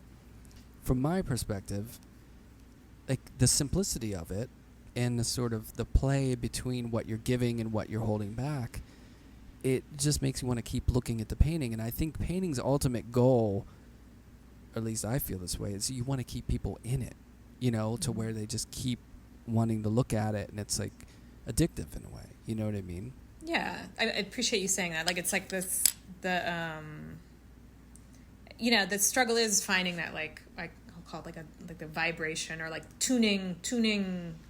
from my perspective, like, the simplicity of it and the sort of the play between what you're giving and what you're holding back, it just makes you want to keep looking at the painting. And I think painting's ultimate goal, or at least I feel this way, is you want to keep people in it, to where they just keep wanting to look at it, and it's like addictive in a way. You know what I mean? Yeah, I appreciate you saying that. Like, it's like this, the struggle is finding that, like I'll call it like the vibration, or like tuning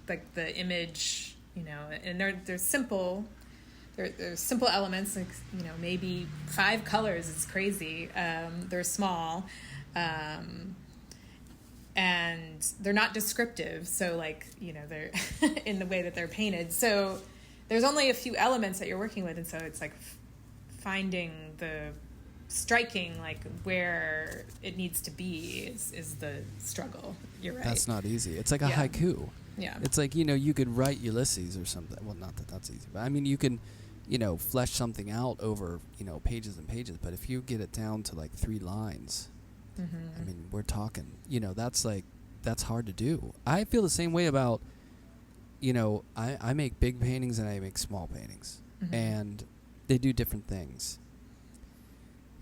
like the image, and they're simple. There's simple elements, like, maybe 5 colors is crazy. They're small, and they're not descriptive. So, like, they're in the way that they're painted. So there's only a few elements that you're working with. And so it's like finding the striking, like, where it needs to be is the struggle. You're right. That's not easy. It's like a haiku. Yeah. It's like, you could write Ulysses or something. Well, not that that's easy, but I mean, you can, flesh something out over, pages and pages. But if you get it down to like 3 lines, I mean, we're talking, that's hard to do. I feel the same way about, I make big paintings and I make small paintings, and they do different things.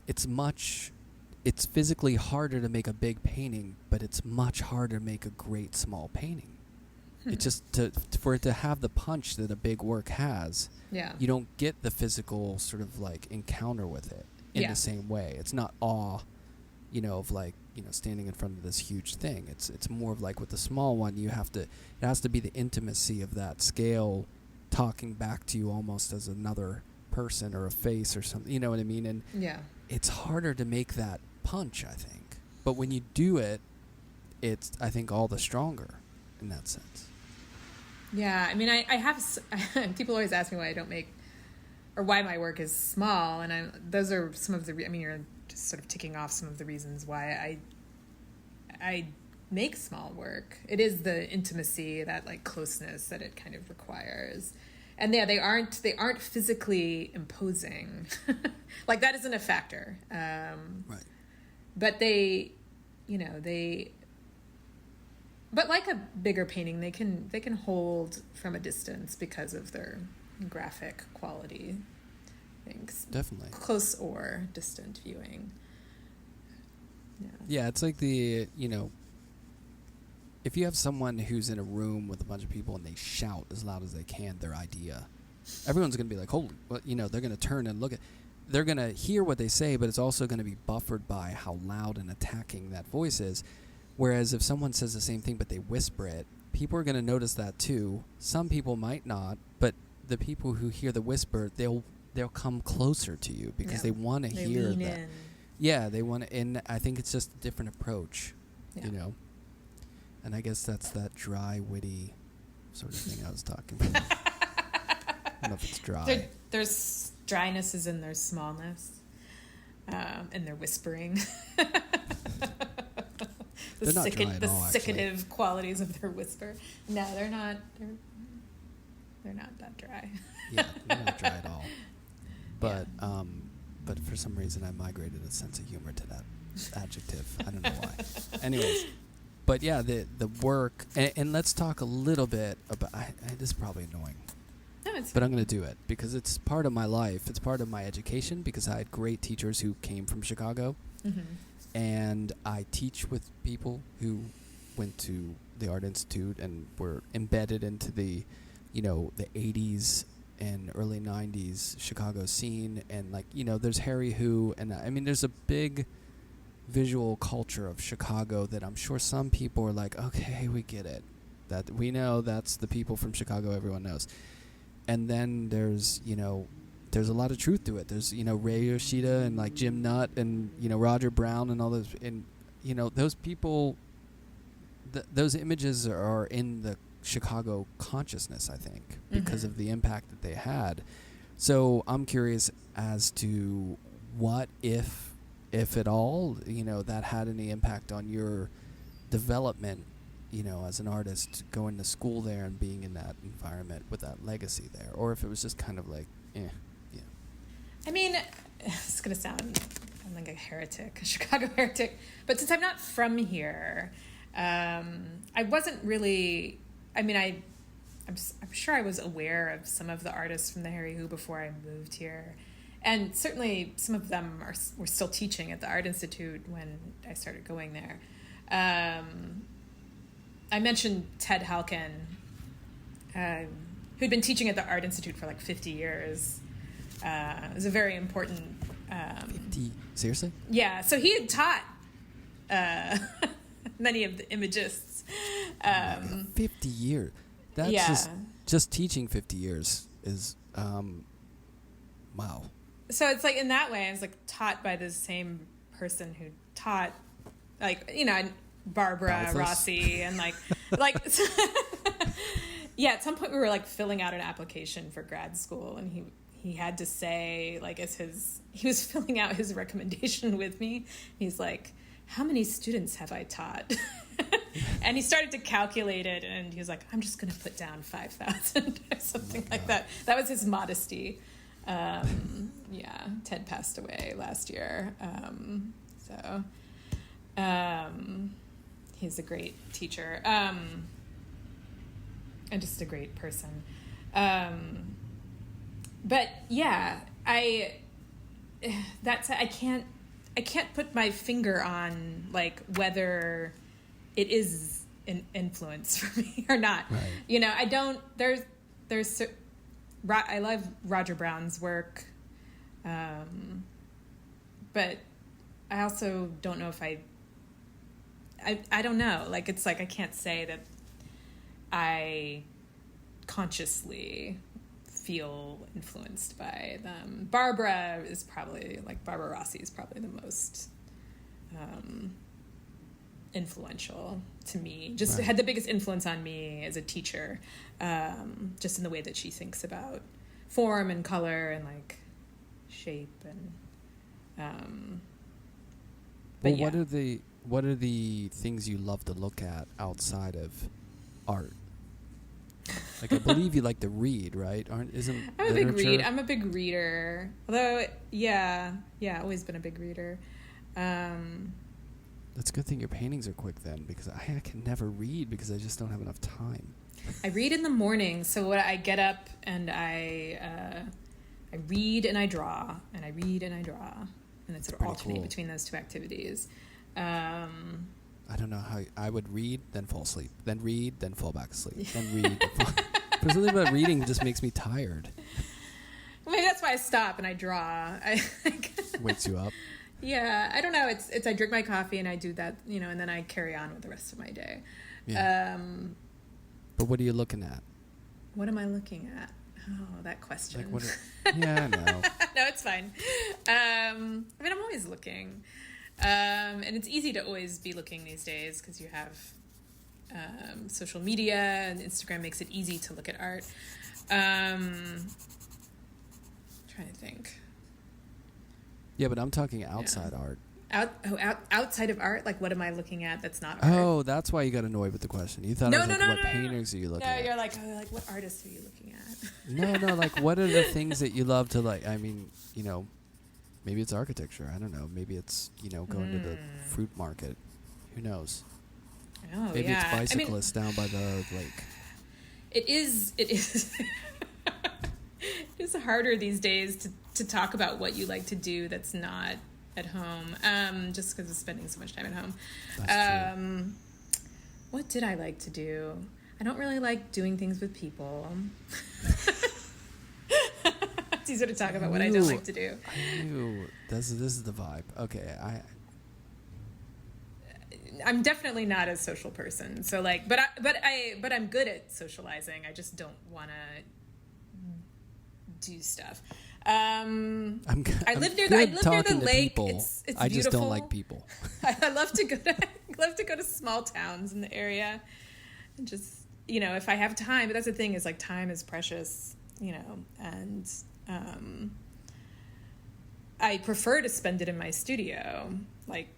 It's physically harder to make a big painting, but it's much harder to make a great small painting. It just for it to have the punch that a big work has. Yeah. You don't get the physical sort of like encounter with it in the same way. It's not awe, of like, standing in front of this huge thing. It's more of like with the small one, it has to be the intimacy of that scale talking back to you almost as another person or a face or something. You know what I mean? And it's harder to make that punch, I think. But when you do it, it's, I think, all the stronger in that sense. Yeah, I mean, I have people always ask me why I don't make, or why my work is small, and those are some of the. You're just sort of ticking off some of the reasons why I make small work. It is the intimacy, that like closeness that it kind of requires, and they aren't physically imposing, like that isn't a factor. Right. But they. But like a bigger painting, they can hold from a distance because of their graphic quality. Things Definitely close or distant viewing. Yeah, it's like the if you have someone who's in a room with a bunch of people and they shout as loud as they can their idea, everyone's gonna be like, holy, well, they're gonna turn and look at. They're gonna hear what they say, but it's also gonna be buffered by how loud and attacking that voice is. Whereas if someone says the same thing but they whisper it, people are going to notice that too. Some people might not, but the people who hear the whisper, they'll come closer to you because they want to hear lean that. in. Yeah, they want to, and I think it's just a different approach, And I guess that's that dry, witty sort of thing I was talking about. I don't know if it's dry. There's drynesses in their smallness, and their whispering. They're not dry at all, siccative qualities of their whisper. No, they're not. They're not that dry. Yeah, they're not dry at all. But but for some reason I migrated a sense of humor to that adjective. I don't know why. Anyways, but yeah, the work, and let's talk a little bit about. This is probably annoying. No, it's but I'm going to do it because it's part of my life. It's part of my education because I had great teachers who came from Chicago. And I teach with people who went to the Art Institute and were embedded into the, the 80s and early 90s Chicago scene, and like, you know, there's Harry Who, and I mean there's a big visual culture of Chicago that I'm sure some people are like, okay, we get it, that we know that's the people from Chicago everyone knows. And then there's, you know, there's a lot of truth to it. There's, you know, Ray Yoshida and like Jim Nutt and, you know, Roger Brown and all those, and, you know, those people, those images are in the Chicago consciousness, I think, because of the impact that they had. So I'm curious as to what, if at all, you know, that had any impact on your development, you know, as an artist, going to school there and being in that environment with that legacy there, or if it was just kind of like, yeah. I mean, it's going to sound like a heretic, a Chicago heretic, but since I'm not from here, I wasn't really, I mean, I'm sure I was aware of some of the artists from the Harry Who before I moved here. And certainly some of them were still teaching at the Art Institute when I started going there. I mentioned Ted Halkin, who'd been teaching at the Art Institute for like 50 years. It was a very important... 50? Seriously? Yeah, so he had taught many of the imagists. 50 years. That's just teaching 50 years is, wow. So it's like, in that way, I was like taught by the same person who taught, like, you know, Barbara Rossi and like, yeah, at some point we were like filling out an application for grad school, and he had to say, like, he was filling out his recommendation with me. He's like, how many students have I taught? And he started to calculate it, and he was like, I'm just going to put down 5,000 or something like that. That was his modesty. Yeah, Ted passed away last year. He's a great teacher, and just a great person. But yeah, I can't put my finger on like whether it is an influence for me or not. Right. You know, I don't. I love Roger Brown's work, but I also don't know if I don't know. Like, it's like I can't say that I consciously feel influenced by them. Barbara Rossi is probably the most influential to me. Just had the biggest influence on me as a teacher, just in the way that she thinks about form and color and like shape and. Well, yeah. What are the things you love to look at outside of art? Like, I believe you like to read, right? I'm a big reader. Although, yeah, always been a big reader. That's a good thing your paintings are quick then, because I can never read because I just don't have enough time. I read in the morning, so I get up and I read and I draw, and I read and I draw, and it's sort of alternate between those two activities. I don't know how I would read, then fall asleep, then read, then fall back asleep, then read. There's something about reading just makes me tired. Maybe that's why I stop and I draw. Wakes you up. Yeah, I don't know. It's I drink my coffee and I do that, you know, and then I carry on with the rest of my day. Yeah. But what are you looking at? What am I looking at? Oh, that question. Like yeah, I know. No, it's fine. I mean, I'm always looking. And it's easy to always be looking these days because you have social media, and Instagram makes it easy to look at art. Trying to think. Yeah, but I'm talking outside art. Outside of art? Like, what am I looking at that's not art? Oh, that's why you got annoyed with the question. You thought what paintings are you looking at? No, you're like, what artists are you looking No, at? like, what are the things that you love to, like, I mean, you know, maybe it's architecture. I don't know. Maybe it's, you know, going to the fruit market. Who knows? Oh, maybe it's bicyclists down by the lake. It is. It's harder these days to talk about what you like to do that's not at home, just because of spending so much time at home. That's true. What did I like to do? I don't really like doing things with people. It's easier to talk about what I don't like to do. I knew this is the vibe. Okay, I'm definitely not a social person. So like, but I'm good at socializing. I just don't want to do stuff. I live near the lake. It's I beautiful. just don't like people. I love to go to small towns in the area, and just, you know, if I have time. But that's the thing, is like time is precious, you know, and I prefer to spend it in my studio, like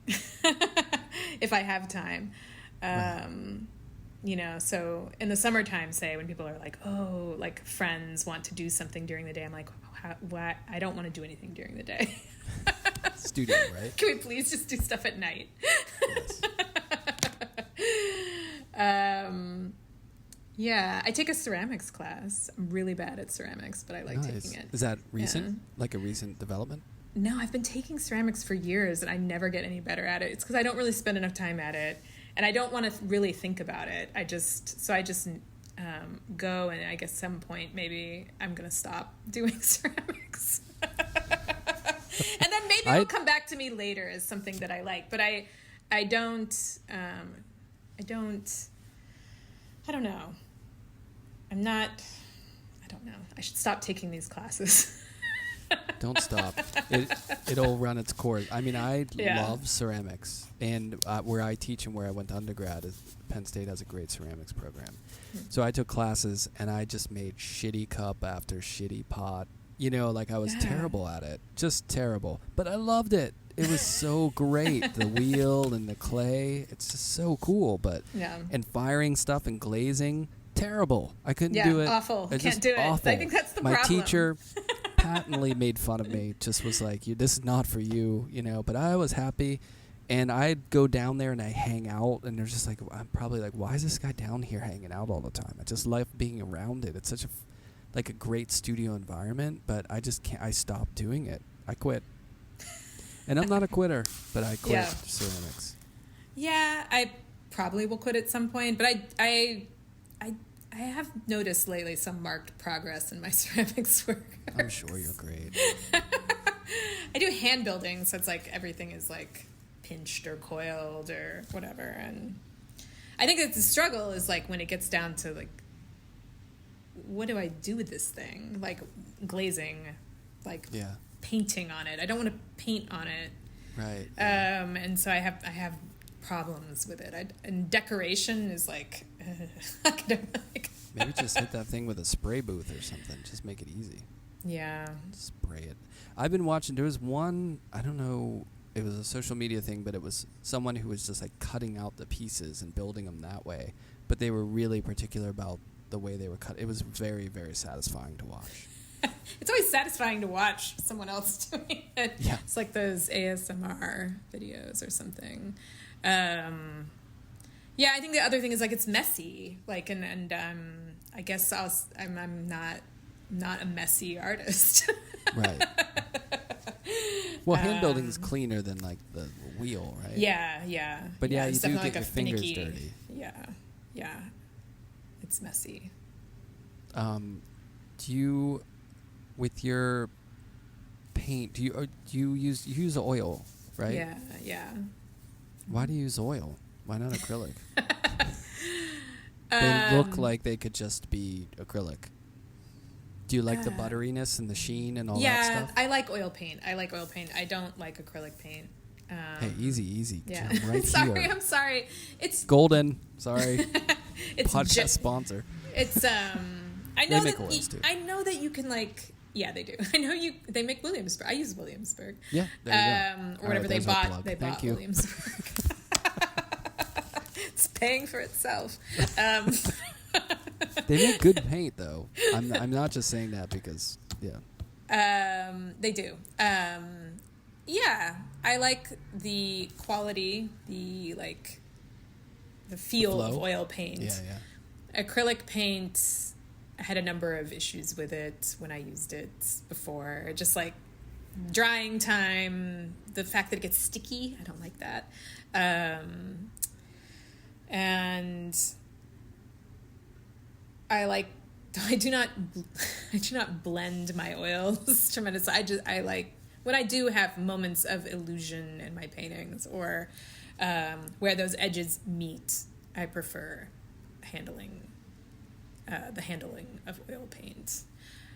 if I have time. Right. You know, so in the summertime, say, when people are like, oh, like friends want to do something during the day, I'm like, why? I don't want to do anything during the day. Studio, right? Can we please just do stuff at night? Yes. Yeah, I take a ceramics class. I'm really bad at ceramics, but I like taking it. Is that recent? Yeah. Like a recent development? No, I've been taking ceramics for years, and I never get any better at it. It's because I don't really spend enough time at it, and I don't want to really think about it. I just go, and I guess at some point maybe I'm gonna stop doing ceramics, and then maybe it'll come back to me later as something that I like. But I don't know. I don't know. I should stop taking these classes. Don't stop. It'll run its course. I mean, I love ceramics, and where I teach and where I went to undergrad, Penn State has a great ceramics program. So I took classes, and I just made shitty cup after shitty pot. You know, like I was terrible at it, just terrible. But I loved it. It was so great. The wheel and the clay, it's just so cool. But and firing stuff and glazing, terrible. I couldn't do it. Awful. It's Can't just do it. awful. I think that's the My problem. teacher patently made fun of me, just was like, this is not for you, you know, but I was happy. And I'd go down there and I hang out, and there's just like, I'm probably like, why is this guy down here hanging out all the time? I just love being around it. It's such a great studio environment, but I just can't. I stopped doing it. I quit. And I'm not a quitter, but I quit ceramics. Yeah, I probably will quit at some point, but I have noticed lately some marked progress in my ceramics work. I'm sure you're great. I do hand building, so it's like everything is like pinched or coiled or whatever, and I think that the struggle is like when it gets down to like, what do I do with this thing? Like glazing, like painting on it. I don't want to paint on it, right? And so I have problems with it. And decoration is like, maybe just hit that thing with a spray booth or something. Just make it easy. Yeah. Spray it. I've been watching. There was one. I don't know. It was a social media thing, but it was someone who was just like cutting out the pieces and building them that way. But they were really particular about the way they were cut. It was very, very satisfying to watch. It's always satisfying to watch someone else doing it. Yeah. It's like those ASMR videos or something. Yeah, I think the other thing is like it's messy. Like and I guess I'm not a messy artist. Right. Well, hand building is cleaner than like the wheel, right? Yeah. But yeah, you it's do definitely get your fingers dirty. Yeah. It's messy. Do you, with your paint, do you use oil, right? Yeah. Why do you use oil? Why not acrylic? They look like they could just be acrylic. Do you like the butteriness and the sheen and all that stuff? Yeah, I like oil paint. I don't like acrylic paint. Hey, easy. Yeah. Right here. I'm sorry. It's Golden. Sorry. It's podcast sponsor. It's I know they make that oils too. I know that you can like. Yeah, they do. I know they make Williamsburg. I use Williamsburg. Yeah, there you go. Or whatever they bought. They Thank bought you. Williamsburg. It's paying for itself. They make good paint, though. I'm not just saying that because they do. Yeah, I like the quality, the feel of oil paint. Yeah. Acrylic paint, I had a number of issues with it when I used it before. Just like drying time, the fact that it gets sticky, I don't like that. And I like I do not blend my oils tremendously. I like when I do have moments of illusion in my paintings, or where those edges meet. I prefer the handling of oil paint.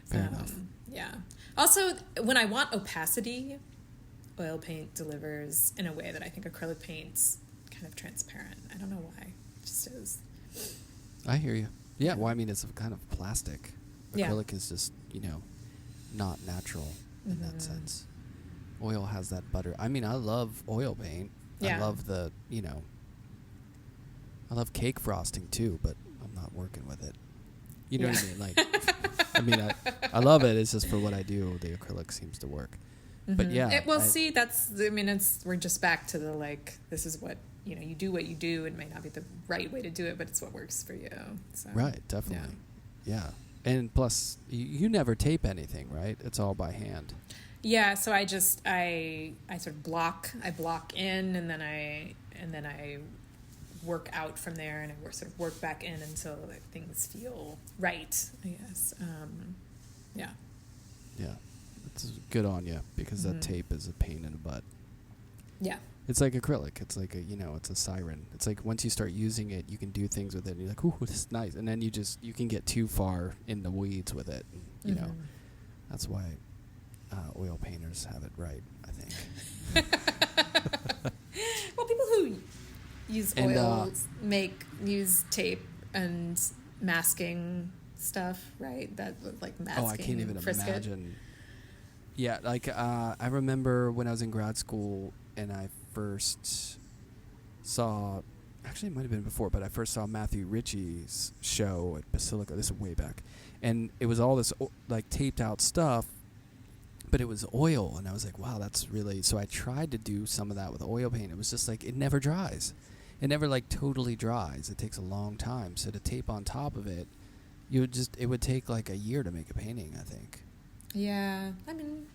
Fair enough. Yeah. Also, when I want opacity, oil paint delivers in a way that I think acrylic paint's kind of transparent. I don't know why. It just is. I hear you. Yeah, well, I mean, it's a kind of plastic. Yeah. Acrylic is just, not natural in that sense. Oil has that butter. I mean, I love oil paint. Yeah. I love I love cake frosting too, but I'm not working with it. You know what I mean? Like, I mean, I love it. It's just for what I do, the acrylic seems to work. But yeah. We're just back to the, like, this is what, you do what you do. It may not be the right way to do it, but it's what works for you. So, right, definitely. Yeah. And plus, you never tape anything, right? It's all by hand. Yeah, so I sort of block in, and then I work out from there, and I sort of work back in until things feel right, I guess. Yeah. Yeah. It's good on you, because that tape is a pain in the butt. Yeah. It's like acrylic. It's like it's a siren. It's like once you start using it, you can do things with it, and you're like, ooh, this is nice. And then you can get too far in the weeds with it. And, that's why oil painters have it right, I think. Well, people who use oils use tape and masking stuff, right? That like masking. Oh, I can't even frisket. imagine. Yeah, like I remember when I was in grad school and I first saw, actually it might have been before, but I first saw Matthew Ritchie's show at Basilica. This is way back. And it was all this like taped out stuff, but it was oil. And I was like, wow, that's really, so I tried to do some of that with oil paint. It was just like, it never dries. It never like totally dries. It takes a long time. So to tape on top of it, it would take like a year to make a painting, I think. Yeah, I mean,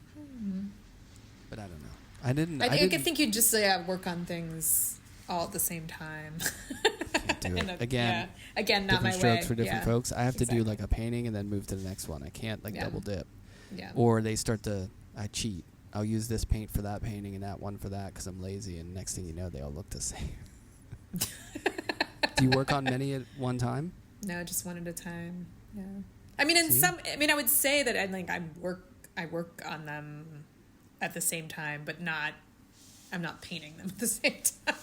but I don't know. I think you'd just work on things all at the same time. Can't do it. Again, not my way. Different strokes for different folks. I have to do exactly. like a painting and then move to the next one. I can't double dip. Yeah. Or I cheat. I'll use this paint for that painting and that one for that because I'm lazy, and next thing you know, they all look the same. Do you work on many at one time? No, just one at a time. Yeah. I mean, I would say that I work on them at the same time, but I'm not painting them at the same time.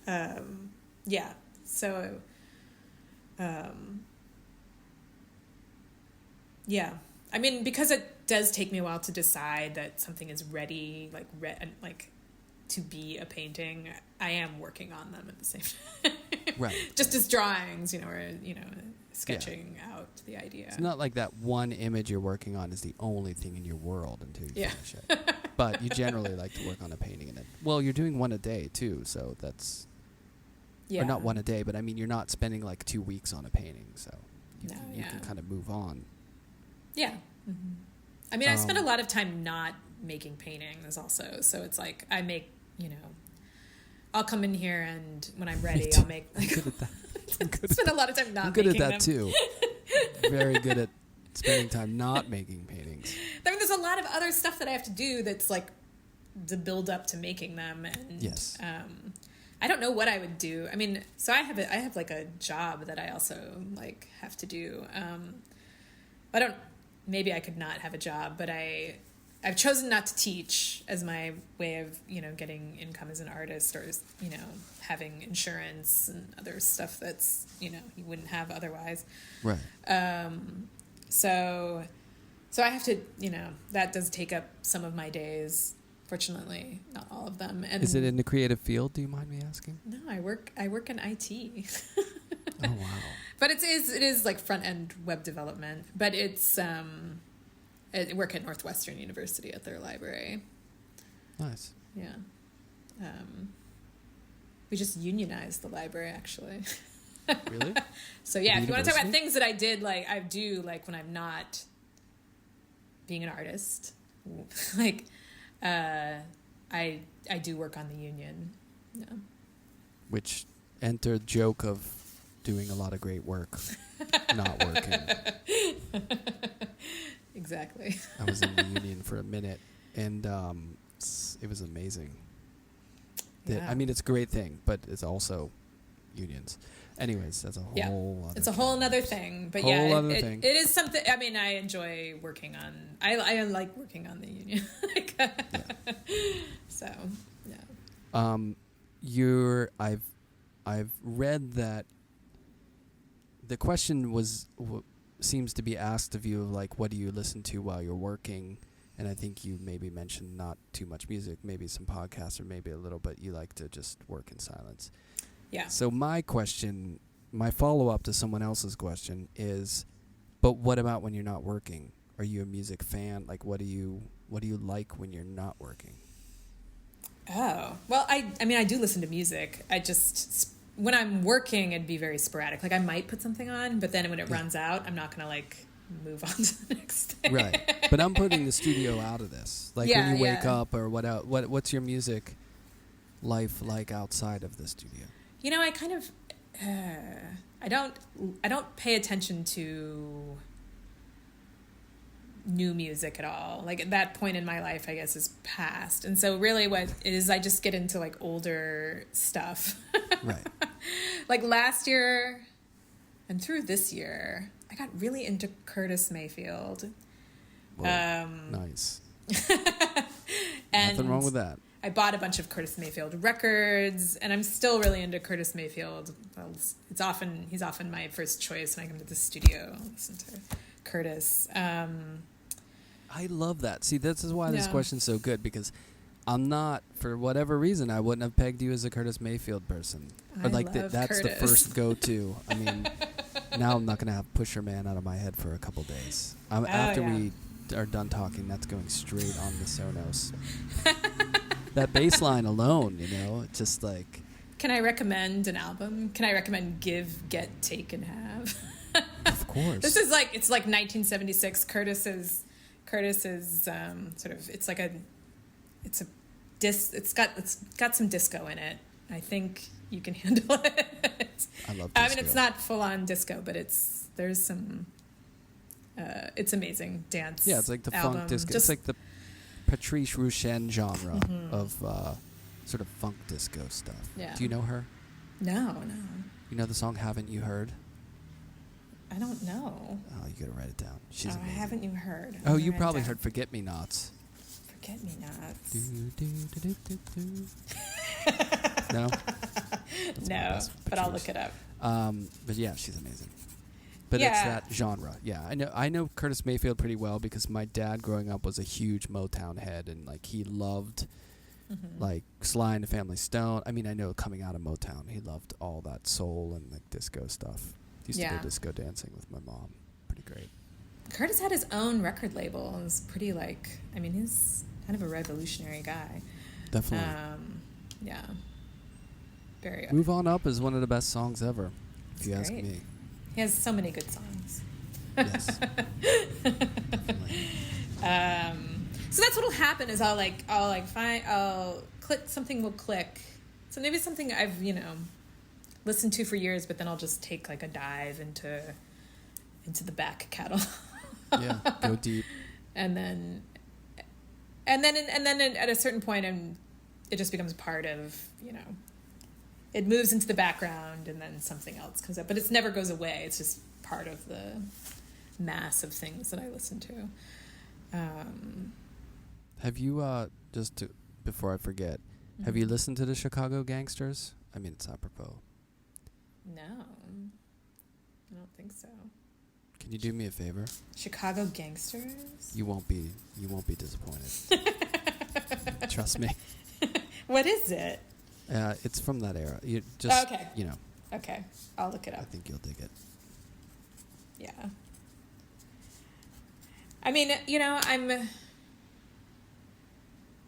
Right. Yeah. So, yeah. I mean, because it does take me a while to decide that something is ready, to be a painting, I am working on them at the same time. Right. Just as drawings, or, sketching out the idea. It's not like that one image you're working on is the only thing in your world until you finish it. But you generally like to work on a painting. You're doing one a day, too, so that's... Yeah. Or not one a day, but I mean, you're not spending like 2 weeks on a painting, so you can kind of move on. Yeah. Mm-hmm. I mean, I spend a lot of time not making paintings also, so it's like I make, I'll come in here and when I'm ready, I'll make... I'm good at that. Spend a lot of time not making them. I'm good at that, too. Very good at spending time not making paintings. I mean, there's a lot of other stuff that I have to do that's like to build up to making them. And, yes. I don't know what I would do. I mean, so I have like a job that I also like have to do. Maybe I could not have a job, but I've chosen not to teach as my way of, getting income as an artist, or, having insurance and other stuff that's, you wouldn't have otherwise. Right. So I have to, that does take up some of my days. Fortunately, not all of them. And is it in the creative field? Do you mind me asking? No, I work in IT. Oh wow! But it is like front end web development. But it's I work at Northwestern University at their library. Nice. Yeah. We just unionized the library actually. Really? So yeah, if you want to talk about things that I did, like I do, like when I'm not being an artist, like. I do work on the union. Yeah. Which enter joke of doing a lot of great work. not working. Exactly. I was in the union for a minute, and it was amazing. Yeah. I mean, it's a great thing, but it's also unions. Anyways, that's a whole other It's a whole other thing. But it is something. I mean, I enjoy working on. I like working on the union. So, yeah. I've read that the question seems to be asked of you, like, what do you listen to while you're working? And I think you maybe mentioned not too much music, maybe some podcasts, or maybe a little, but you like to just work in silence. Yeah. So my follow-up to someone else's question is, but what about when you're not working? Are you a music fan? Like, what do you like when you're not working? Oh, well, I mean, I do listen to music. I just, when I'm working, it'd be very sporadic. Like, I might put something on, but then when it runs out, I'm not going to, like, move on to the next day. Right. But I'm putting the studio out of this. Like, when you wake up, or what's your music life like outside of the studio? You know, I kind of, I don't pay attention to new music at all. Like, at that point in my life, I guess, is past. And so really what it is, I just get into, like, older stuff. Right. Like, last year and through this year, I got really into Curtis Mayfield. Whoa, nice. And nothing wrong with that. I bought a bunch of Curtis Mayfield records, and I'm still really into Curtis Mayfield. Well, he's often my first choice when I come to the studio. I'll listen to Curtis. I love that. See, this is why this question's so good, because I'm not, for whatever reason, I wouldn't have pegged you as a Curtis Mayfield person. Or like that's Curtis. the first go-to. I mean, now I'm not going to have Pusher Man out of my head for a couple days. After we are done talking, that's going straight on the Sonos. That bass line alone, it's just like... Can I recommend an album? Can I recommend Give, Get, Take, and Have? Of course. This is like, it's like 1976. Curtis's sort of, it's got some disco in it. I think you can handle it. I love disco. I mean, it's not full on disco, but there's some, it's amazing dance. Yeah, it's like the album. funk disco. It's like the Patrice Rushen genre of sort of funk disco stuff. Yeah. Do you know her? No. You know the song Haven't You Heard? I don't know. Oh, you gotta write it down. She's amazing. Haven't you heard? Oh, you probably heard Forget Me Nots. Forget Me Nots. No? No, but I'll look it up. But yeah, she's amazing. But it's that genre. Yeah, I know Curtis Mayfield pretty well because my dad growing up was a huge Motown head, and like he loved like Sly and the Family Stone. I mean, I know coming out of Motown, he loved all that soul and like disco stuff. Used to go disco dancing with my mom. Pretty great. Curtis had his own record label. It was pretty he's kind of a revolutionary guy. Definitely. Yeah. Very. Move On Up is one of the best songs ever, if you ask me. He has so many good songs. Yes. Definitely. So that's what'll happen is I'll click, something will click. So maybe something I've, listened to for years, but then I'll just take like a dive into the back catalog. Yeah, go deep. And then at a certain point, it just becomes part of, it moves into the background, and then something else comes up. But it never goes away. It's just part of the mass of things that I listen to. Have you, before I forget, have you listened to the Chicago Gangsters? I mean, it's apropos. No, I don't think so. Can you do me a favor? Chicago Gangsters? You won't be disappointed. Trust me. What is it? It's from that era. You just, okay. Okay, I'll look it up. I think you'll dig it. Yeah. I mean,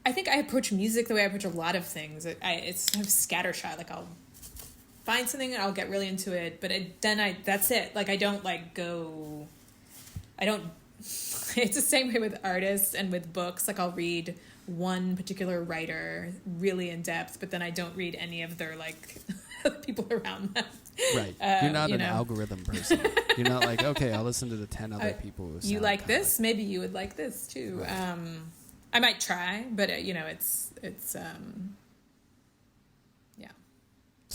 I think I approach music the way I approach a lot of things. It's kind of scattershot. Like, I'll find something and I'll get really into it, but that's it. Like, I don't it's the same way with artists and with books. Like, I'll read one particular writer really in depth, but then I don't read any of their, like, people around them. Right. You're not an algorithm person. You're not like, okay, I'll listen to the 10 other people who you like this, maybe you would like this too. Right. I might try, but it's it's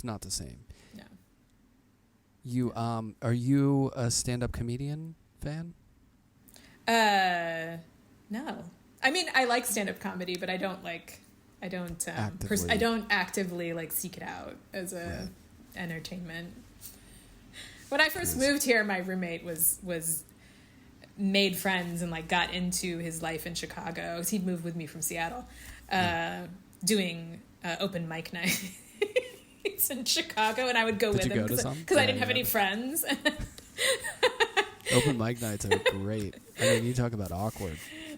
not the same. No. You are you a stand-up comedian fan? No. I mean, I like stand-up comedy, but I don't actively like seek it out as a entertainment. When I first moved here, my roommate was made friends and like got into his life in Chicago. He'd moved with me from Seattle, doing open mic nights in Chicago, and I would go with him because I didn't have any friends. Open mic nights are great. I mean, you talk about awkward.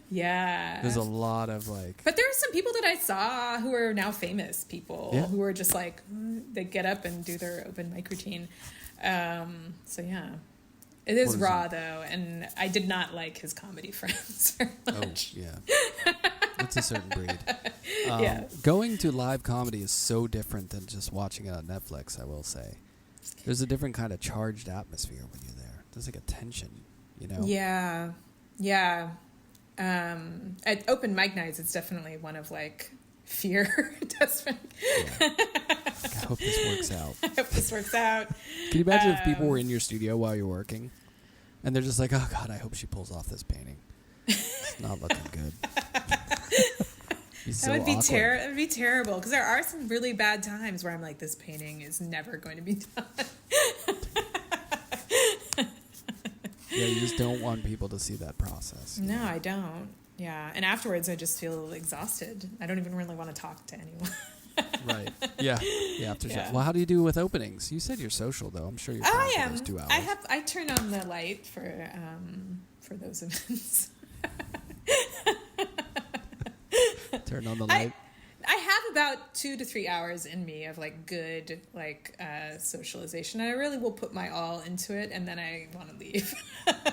Yeah. There's a lot of like... But there are some people that I saw who are now famous people who are just like, they get up and do their open mic routine. So yeah. It is raw though, and I did not like his comedy friends very much. Oh, yeah. It's a certain breed. Going to live comedy is so different than just watching it on Netflix, I will say. There's a different kind of charged atmosphere when you're there. There's like a tension, you know? Yeah. Yeah. At open mic nights, it's definitely one of like fear. I hope this works out. I hope this works out. Can you imagine if people were in your studio while you're working and they're just like, oh God, I hope she pulls off this painting. It's not looking good. That would be terrible because there are some really bad times where I'm like, this painting is never going to be done. Yeah, you just don't want people to see that process. No, I don't. Yeah, and afterwards I just feel exhausted. I don't even really want to talk to anyone. Right. Yeah. Yeah. Well, how do you do with openings? You said you're social, though. I'm sure you're fine for those 2 hours. I turn on the light for those events. Turn on the light. I have about 2 to 3 hours in me of like good socialization, and I really will put my all into it, and then I want to leave.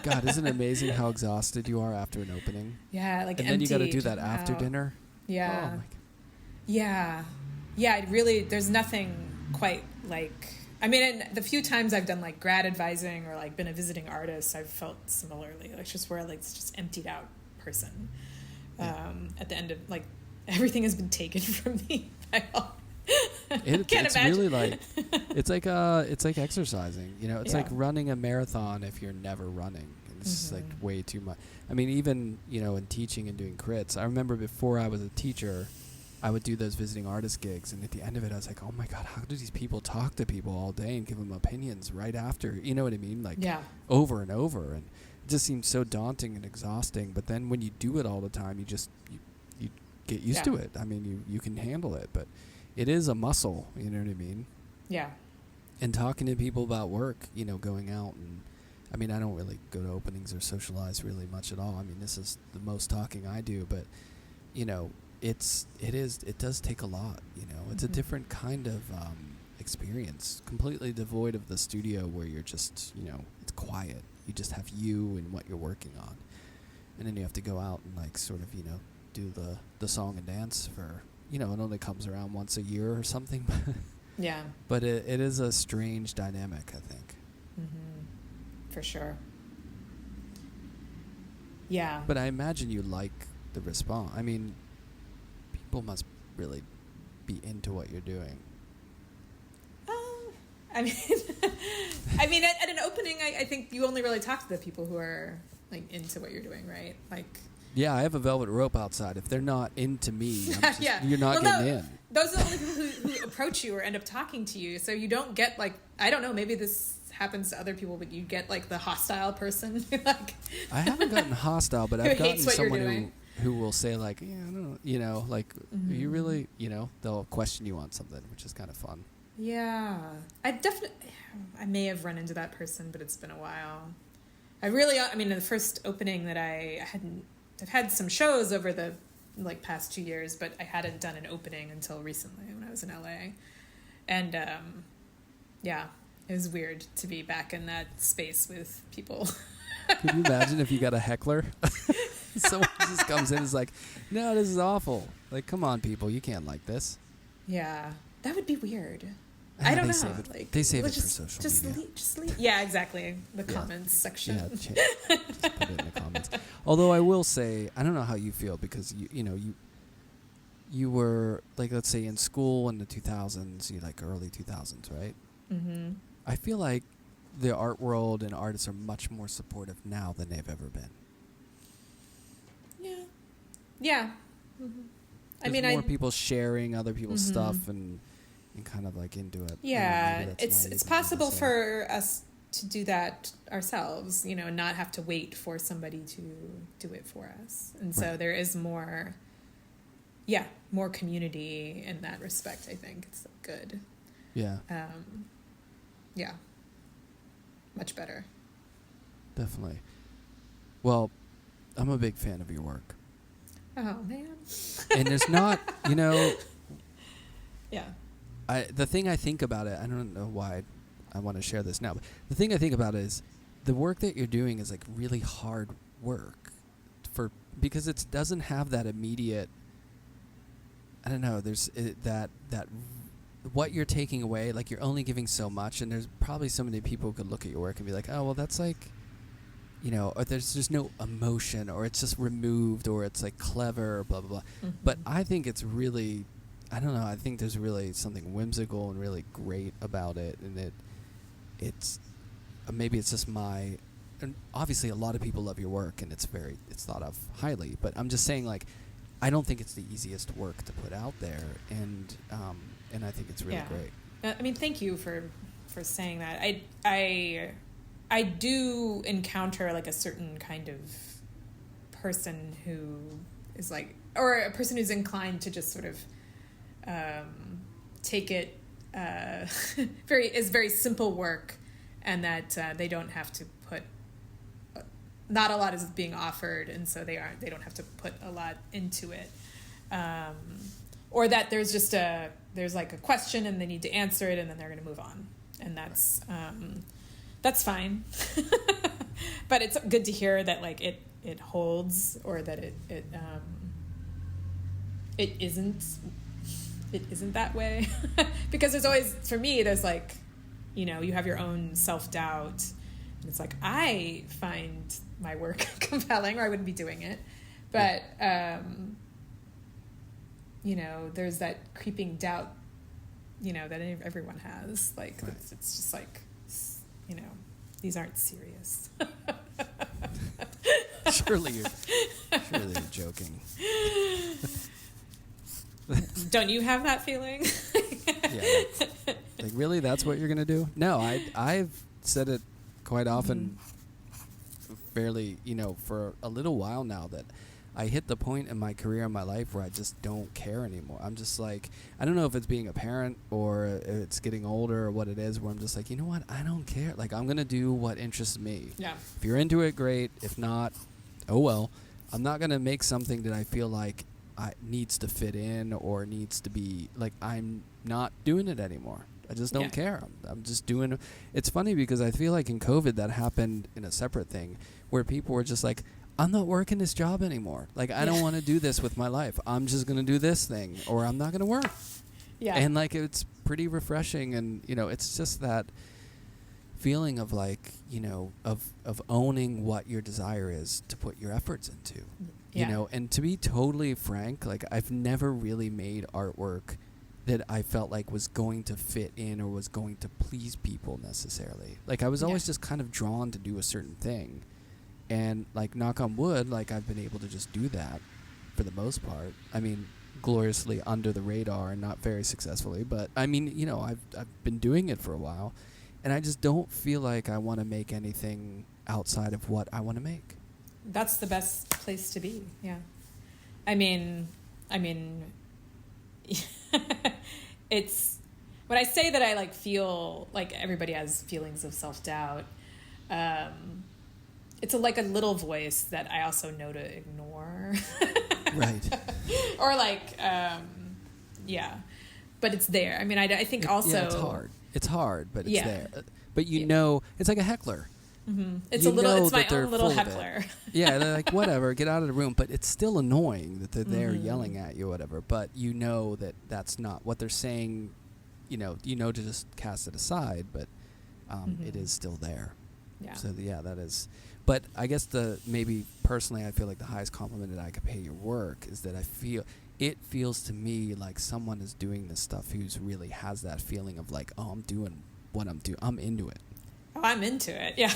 God, isn't it amazing how exhausted you are after an opening? Yeah, like and then you got to do that after dinner. Yeah. Oh my God. Yeah. It really, there's nothing quite like. I mean, the few times I've done like grad advising or like been a visiting artist, I've felt similarly. Like just where like it's just emptied out person. At the end of like everything has been taken from me by all. It's really like it's like exercising, you know. It's like running a marathon if you're never running. And it's just like way too much. I mean, even, you know, in teaching and doing KRETS, I remember before I was a teacher, I would do those visiting artist gigs, and at the end of it I was like, oh my God, how do these people talk to people all day and give them opinions right after, you know what I mean, like over and over, and it just seems so daunting and exhausting. But then when you do it all the time, you get used to it. I mean, you can handle it, but it is a muscle, you know what I mean? Yeah. And talking to people about work, you know, going out, and I mean, I don't really go to openings or socialize really much at all. I mean, this is the most talking I do, but you know, it does take a lot, you know. It's a different kind of experience, completely devoid of the studio where you're just, you know, it's quiet. You just have you and what you're working on. And then you have to go out and like sort of, you know, do the song and dance for, you know, it only comes around once a year or something. Yeah. But it is a strange dynamic, I think. For sure. Yeah. But I imagine you like the response. I mean, people must really be into what you're doing. I mean, at an opening, I think you only really talk to the people who are like into what you're doing, right? Like. Yeah, I have a velvet rope outside. If they're not into me, you're not getting in. Those are the only people who approach you or end up talking to you. So you don't get like, I don't know, maybe this happens to other people, but you get like the hostile person. Like, I haven't gotten hostile, but I've gotten someone who will say like, yeah, I don't know, you know, like, you really, you know, they'll question you on something, which is kind of fun. Yeah, I may have run into that person, but it's been a while. I mean, the first opening that I've had some shows over the like past 2 years, but I hadn't done an opening until recently when I was in LA. And yeah, it was weird to be back in that space with people. Could you imagine if you got a heckler? Someone just comes in and is like, no, this is awful. Like, come on, people, you can't like this. Yeah, that would be weird. I don't they know. Save it, Like, they save it let's for social media. Just leave. Yeah, exactly. The comments section. Yeah, just put it in the comments. Although I will say, I don't know how you feel because you were like, let's say in school in the 2000s, like early 2000s, right? Mm-hmm. I feel like the art world and artists are much more supportive now than they've ever been. Yeah. Yeah. Mm-hmm. There's more people sharing other people's stuff and kind of like into it. Yeah, it's possible for us to do that ourselves, not have to wait for somebody to do it for us. And so there is more community in that respect. I think it's good. Yeah. Yeah. Much better. Definitely. Well, I'm a big fan of your work. Oh, man. And there's not, Yeah. The thing I think about it, I don't know why I want to share this now, but the thing I think about is the work that you're doing is like really hard work because it doesn't have that immediate, I don't know, there's that what you're taking away, like you're only giving so much, and there's probably so many people who could look at your work and be like, oh, well, that's like, or there's just no emotion, or it's just removed, or it's like clever, or blah, blah, blah. Mm-hmm. But I think it's really, I don't know, I think there's really something whimsical and really great about it, and it's maybe it's just and obviously a lot of people love your work, and it's thought of highly, but I'm just saying, like, I don't think it's the easiest work to put out there, and I think it's really great. I mean, thank you for saying that. I do encounter like a certain kind of person who is like, or a person who's inclined to just sort of take it very simple work, and that they don't have to put, not a lot is being offered, and so they don't have to put a lot into it, or that there's like a question and they need to answer it and then they're going to move on, and that's fine. But it's good to hear that like it holds, or that it isn't that way. Because there's always, for me, there's like, you have your own self-doubt, and it's like, I find my work compelling, or I wouldn't be doing it. But there's that creeping doubt, that everyone has. Like, it's just like, these aren't serious. Surely you're joking. Don't you have that feeling? Yeah. Like, really? That's what you're going to do? No, I've said it quite often, fairly, for a little while now, that I hit the point in my career, in my life, where I just don't care anymore. I'm just like, I don't know if it's being a parent or if it's getting older or what it is, where I'm just like, you know what? I don't care. Like, I'm going to do what interests me. Yeah. If you're into it, great. If not, oh well. I'm not going to make something that I feel like needs to fit in or needs to be, like, I'm not doing it anymore. I just don't care. I'm just doing. It's funny because I feel like in COVID that happened in a separate thing, where people were just like, I'm not working this job anymore. Like, I don't want to do this with my life. I'm just going to do this thing, or I'm not going to work. Yeah. And like, it's pretty refreshing, and it's just that feeling of like, of owning what your desire is to put your efforts into. Yeah. And to be totally frank, like, I've never really made artwork that I felt like was going to fit in or was going to please people necessarily. Like, I was always just kind of drawn to do a certain thing. And, like, knock on wood, like, I've been able to just do that for the most part. I mean, gloriously under the radar and not very successfully. But, I mean, I've been doing it for a while. And I just don't feel like I want to make anything outside of what I want to make. That's the best place to be, yeah. I mean, it's, when I say that I, like, feel like everybody has feelings of self-doubt, it's like a little voice that I also know to ignore. Right. Or like, yeah, but it's there. I mean, I think also... Yeah, it's hard. It's hard, but it's there. But it's like a heckler. Mm-hmm. It's my own little heckler. Yeah, they're like, whatever, get out of the room. But it's still annoying that they're there yelling at you or whatever. But you know that that's not what they're saying. to just cast it aside, but it is still there. Yeah. So that is. But I guess maybe personally, I feel like the highest compliment that I could pay your work is that it feels to me like someone is doing this stuff who's really has that feeling of like, oh, I'm doing what I'm doing. I'm into it. Oh, I'm into it. Yeah.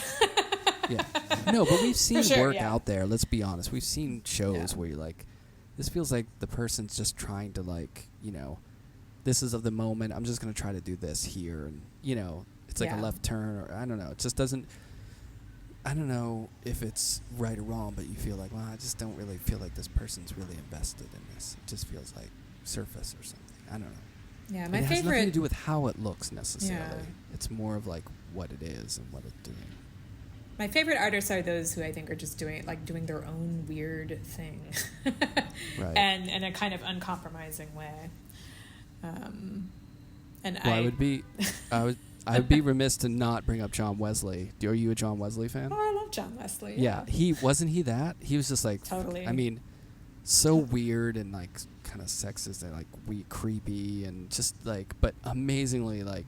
Yeah. No, but we've seen work yeah. out there. Let's be honest. We've seen shows where you're like, this feels like the person's just trying to like, this is of the moment. I'm just going to try to do this here. And, it's like a left turn or I don't know. It just doesn't. I don't know if it's right or wrong, but you feel like, well, I just don't really feel like this person's really invested in this. It just feels like surface or something. I don't know. Yeah, my favorite. It has nothing to do with how it looks necessarily. Yeah. It's more of like what it is and what it's doing. My favorite artists are those who I think are just doing their own weird thing, right? And in a kind of uncompromising way. I would be remiss to not bring up John Wesley. Are you a John Wesley fan? Oh, I love John Wesley. Yeah, he that. He was just like totally. I mean, so weird and like kind of sexist and like creepy and just like, but amazingly like,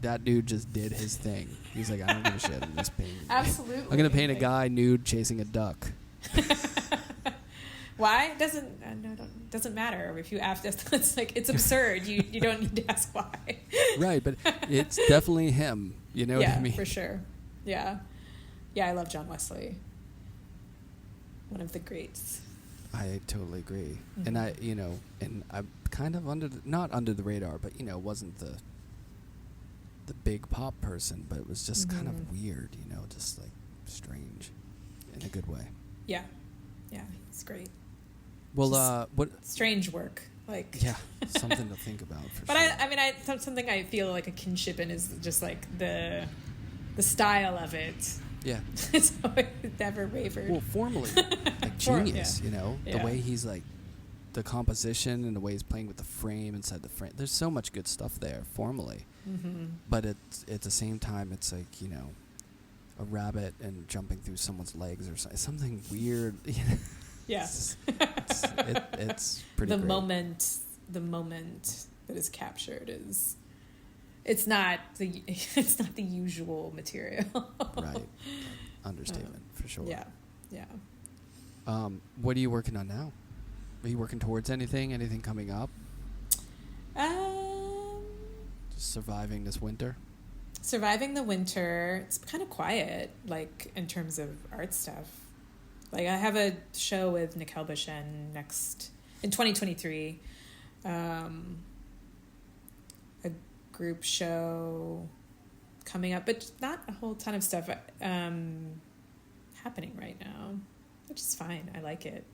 that dude just did his thing. He's like, I don't give a shit. I'm just painting. Absolutely. I'm gonna paint a guy nude chasing a duck. Why? Doesn't matter if you ask. It's like it's absurd. You don't need to ask why. Right, but it's definitely him. You know what I mean? Yeah, for sure. Yeah, I love John Wesley. One of the greats. I totally agree, and I'm kind of not under the radar, but wasn't the big pop person, but it was just kind of weird, just like strange, in a good way. Yeah, it's great. Well, what strange work, like something to think about. For but sure. Something I feel like a kinship in is just like the style of it. Yeah, It's always never wavered. Well, formally, like genius. The way he's like the composition and the way he's playing with the frame inside the frame. There's so much good stuff there formally, but at the same time, it's like a rabbit and jumping through someone's legs or something weird. Yeah, it's pretty. The great. The moment that is captured is. It's not the usual material. Right. Understatement for sure. Yeah. What are you working on now? Are you working towards anything? Anything coming up? Just surviving this winter? Surviving the winter. It's kind of quiet, like, in terms of art stuff. Like, I have a show with Nicelle Beauchene in 2023. A group show coming up, but not a whole ton of stuff happening right now, which is fine. I like it.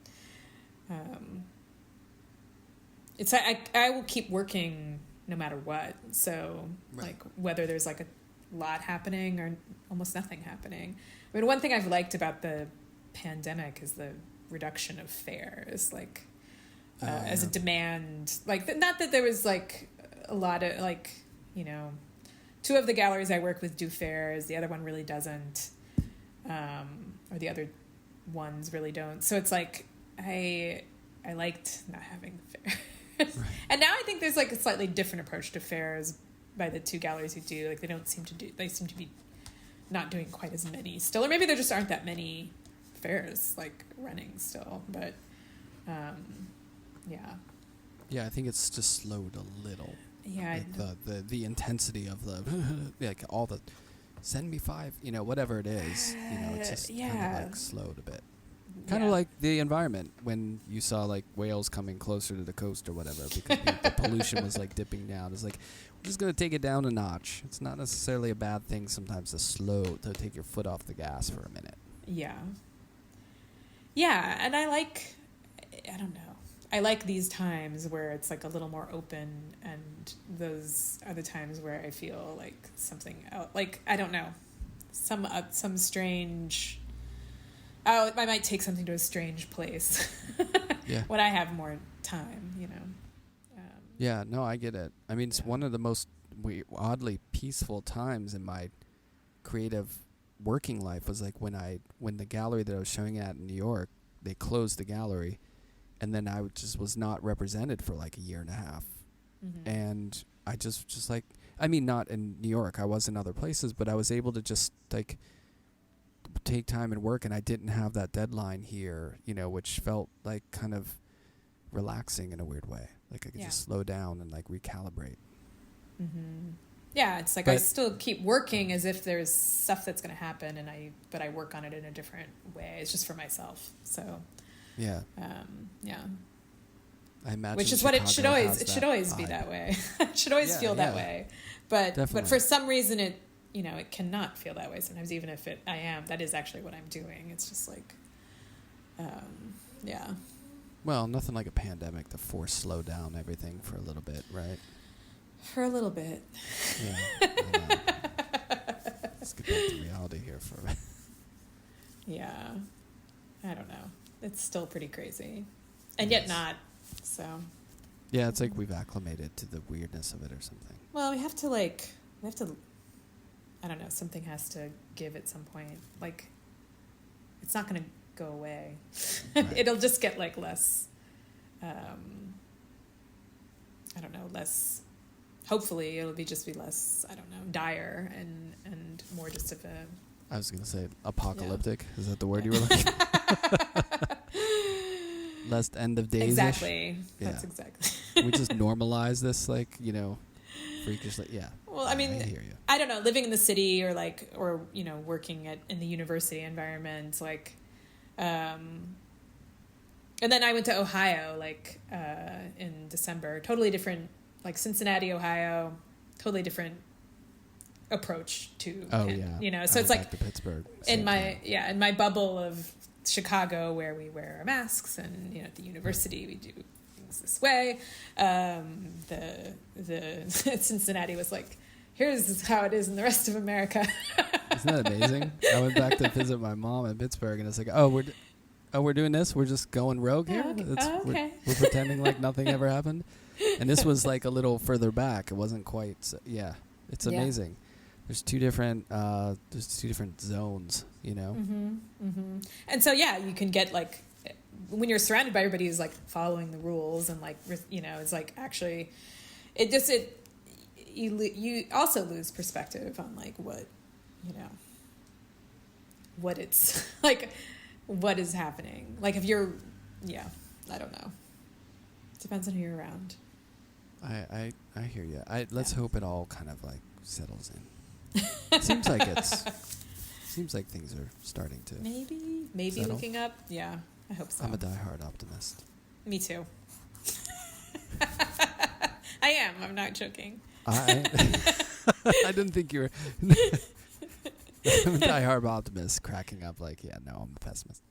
I will keep working no matter what. So like whether there's like a lot happening or almost nothing happening. I mean, one thing I've liked about the pandemic is the reduction of fairs, like as a demand. Like not that there was like a lot of like, two of the galleries I work with do fairs. The other one really doesn't, or the other ones really don't. So it's like I liked not having the fairs. Right. And now I think there's like a slightly different approach to fairs by the two galleries who do. Like they seem to be not doing quite as many still, or maybe there just aren't that many fairs like running still. But yeah, I think it's just slowed a little. Yeah, like the intensity of the like all the send me 5, whatever it is, it's just kind of like slowed a bit. Kind of like the environment when you saw like whales coming closer to the coast or whatever because the pollution was like dipping down. It's like we're just gonna take it down a notch. It's not necessarily a bad thing sometimes to take your foot off the gas for a minute. Yeah, and I don't know. I like these times where it's like a little more open, and those are the times where I feel like something else. Like I don't know, some strange. Oh, I might take something to a strange place. Yeah. When I have more time, Yeah, no, I get it. I mean, it's one of the most oddly peaceful times in my creative working life was like when the gallery that I was showing at in New York, they closed the gallery. And then I just was not represented for like a year and a half. And I just like, I mean, not in New York, I was in other places, but I was able to just like take time and work, and I didn't have that deadline here, you know, which felt like kind of relaxing in a weird way. Like I could just slow down and like recalibrate. Yeah, it's like I still keep working as if there's stuff that's going to happen, but I work on it in a different way. It's just for myself. So yeah. I imagine which is Chicago what it should always be that way. It should always feel that way. But for some reason it cannot feel that way sometimes, even if that is actually what I'm doing. It's just like well, nothing like a pandemic to slow down everything for a little bit, right? For a little bit. Yeah. Let's get back to reality here for a minute. Yeah. I don't know. It's still pretty crazy. And yet not. So. Yeah, it's like we've acclimated to the weirdness of it or something. Well, we have to, I don't know, something has to give at some point. Like, it's not going to go away. Right. It'll just get like less, I don't know, less, hopefully it'll be less, I don't know, dire and more just of a... I was going to say apocalyptic. Yeah. Is that the word you were looking for? Less end of days. Exactly. Yeah. That's exactly. We just normalize this, like, freakishly. Yeah. Well, I mean, I hear you. I don't know, living in the city or working in the university environment, and then I went to Ohio, in December, totally different, like Cincinnati, Ohio, totally different approach to, so it's like to Pittsburgh. in my bubble of Chicago, where we wear our masks, and at the university we do things this way. The Cincinnati was like, here's how it is in the rest of America. Isn't that amazing? I went back to visit my mom in Pittsburgh, and it's like, we're doing this. We're just going rogue here. Okay. We're pretending like nothing ever happened. And this was like a little further back. It wasn't quite. It's amazing. There's two different zones, And so you can get like, when you're surrounded by everybody who's like following the rules and like it's like actually you also lose perspective on like what it's like, what is happening, like if you're I don't know, depends on who you're around. I hear you. Let's hope it all kind of like settles in. Seems like things are starting to maybe settle. Looking up. Yeah, I hope so. I'm a diehard optimist. Me too. I am. I'm not joking. I didn't think you were. I'm a diehard optimist, cracking up like, I'm a pessimist.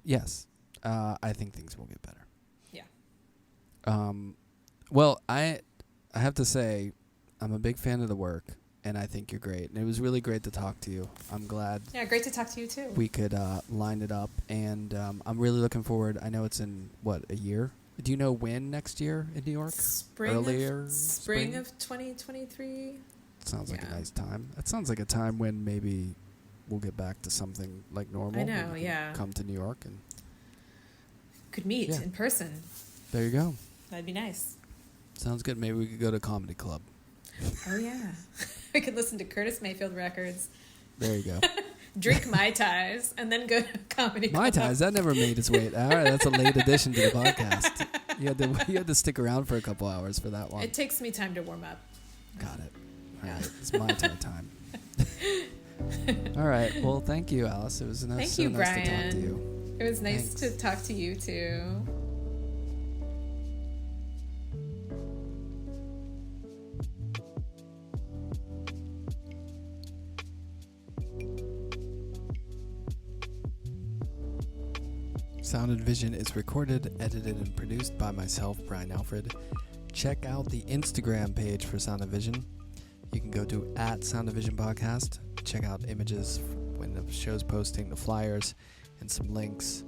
Yes, I think things will get better. Yeah. Well, I have to say, I'm a big fan of the work, and I think you're great. And it was really great to talk to you. I'm glad. Yeah, great to talk to you too. We could line it up, and I'm really looking forward. I know it's in a year? Do you know when next year in New York? Spring of 2023. Sounds like a nice time. That sounds like a time when maybe we'll get back to something like normal. I know, Come to New York and could meet in person. There you go. That'd be nice. Sounds good. Maybe we could go to a comedy club. Oh yeah, we could listen to Curtis Mayfield records. There you go. Drink Mai Tais and then go to a comedy club. Mai Tais, that never made its way. All right, that's a late addition to the podcast. You had to stick around for a couple hours for that one. It takes me time to warm up. Got it. All right, it's Mai Tai time. All right. Well, thank you, Alice. It was nice. Thank you, Brian. Nice to talk to you. It was nice to talk to you too. Sound and Vision is recorded, edited, and produced by myself, Brian Alfred. Check out the Instagram page for Sound and Vision. You can go to @Sound and Vision Podcast. Check out images when the show's posting, the flyers, and some links.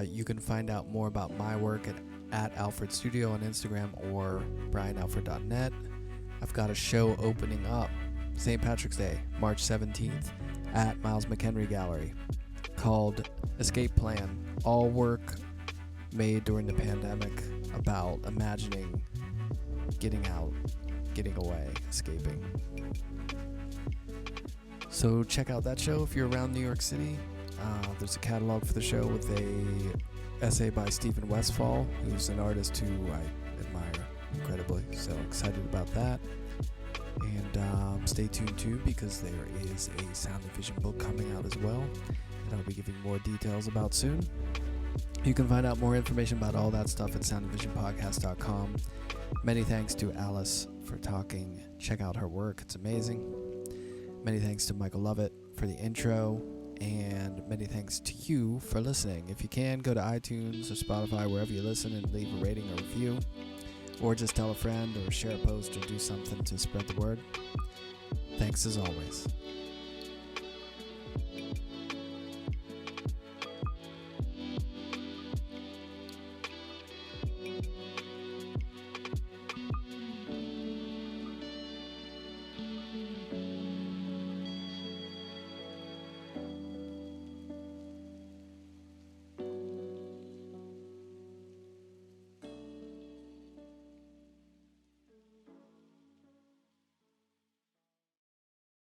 You can find out more about my work at Alfred Studio on Instagram or brianalfred.net. I've got a show opening up St. Patrick's Day, March 17th, at Miles McHenry Gallery, called Escape Plan, all work made during the pandemic about imagining getting out, getting away, escaping. So check out that show if you're around New York City. There's a catalog for the show with a essay by Stephen Westfall, who's an artist who I admire incredibly. So excited about that. And stay tuned too, because there is a Sound and Vision book coming out as well that I'll be giving more details about soon. You can find out more information about all that stuff at soundandvisionpodcast.com. Many thanks to Alice for talking. Check out her work, it's amazing. Many thanks to Michael Lovett for the intro, and many thanks to you for listening. If you can, go to iTunes or Spotify, wherever you listen, and leave a rating or review, or just tell a friend or share a post or do something to spread the word. Thanks as always.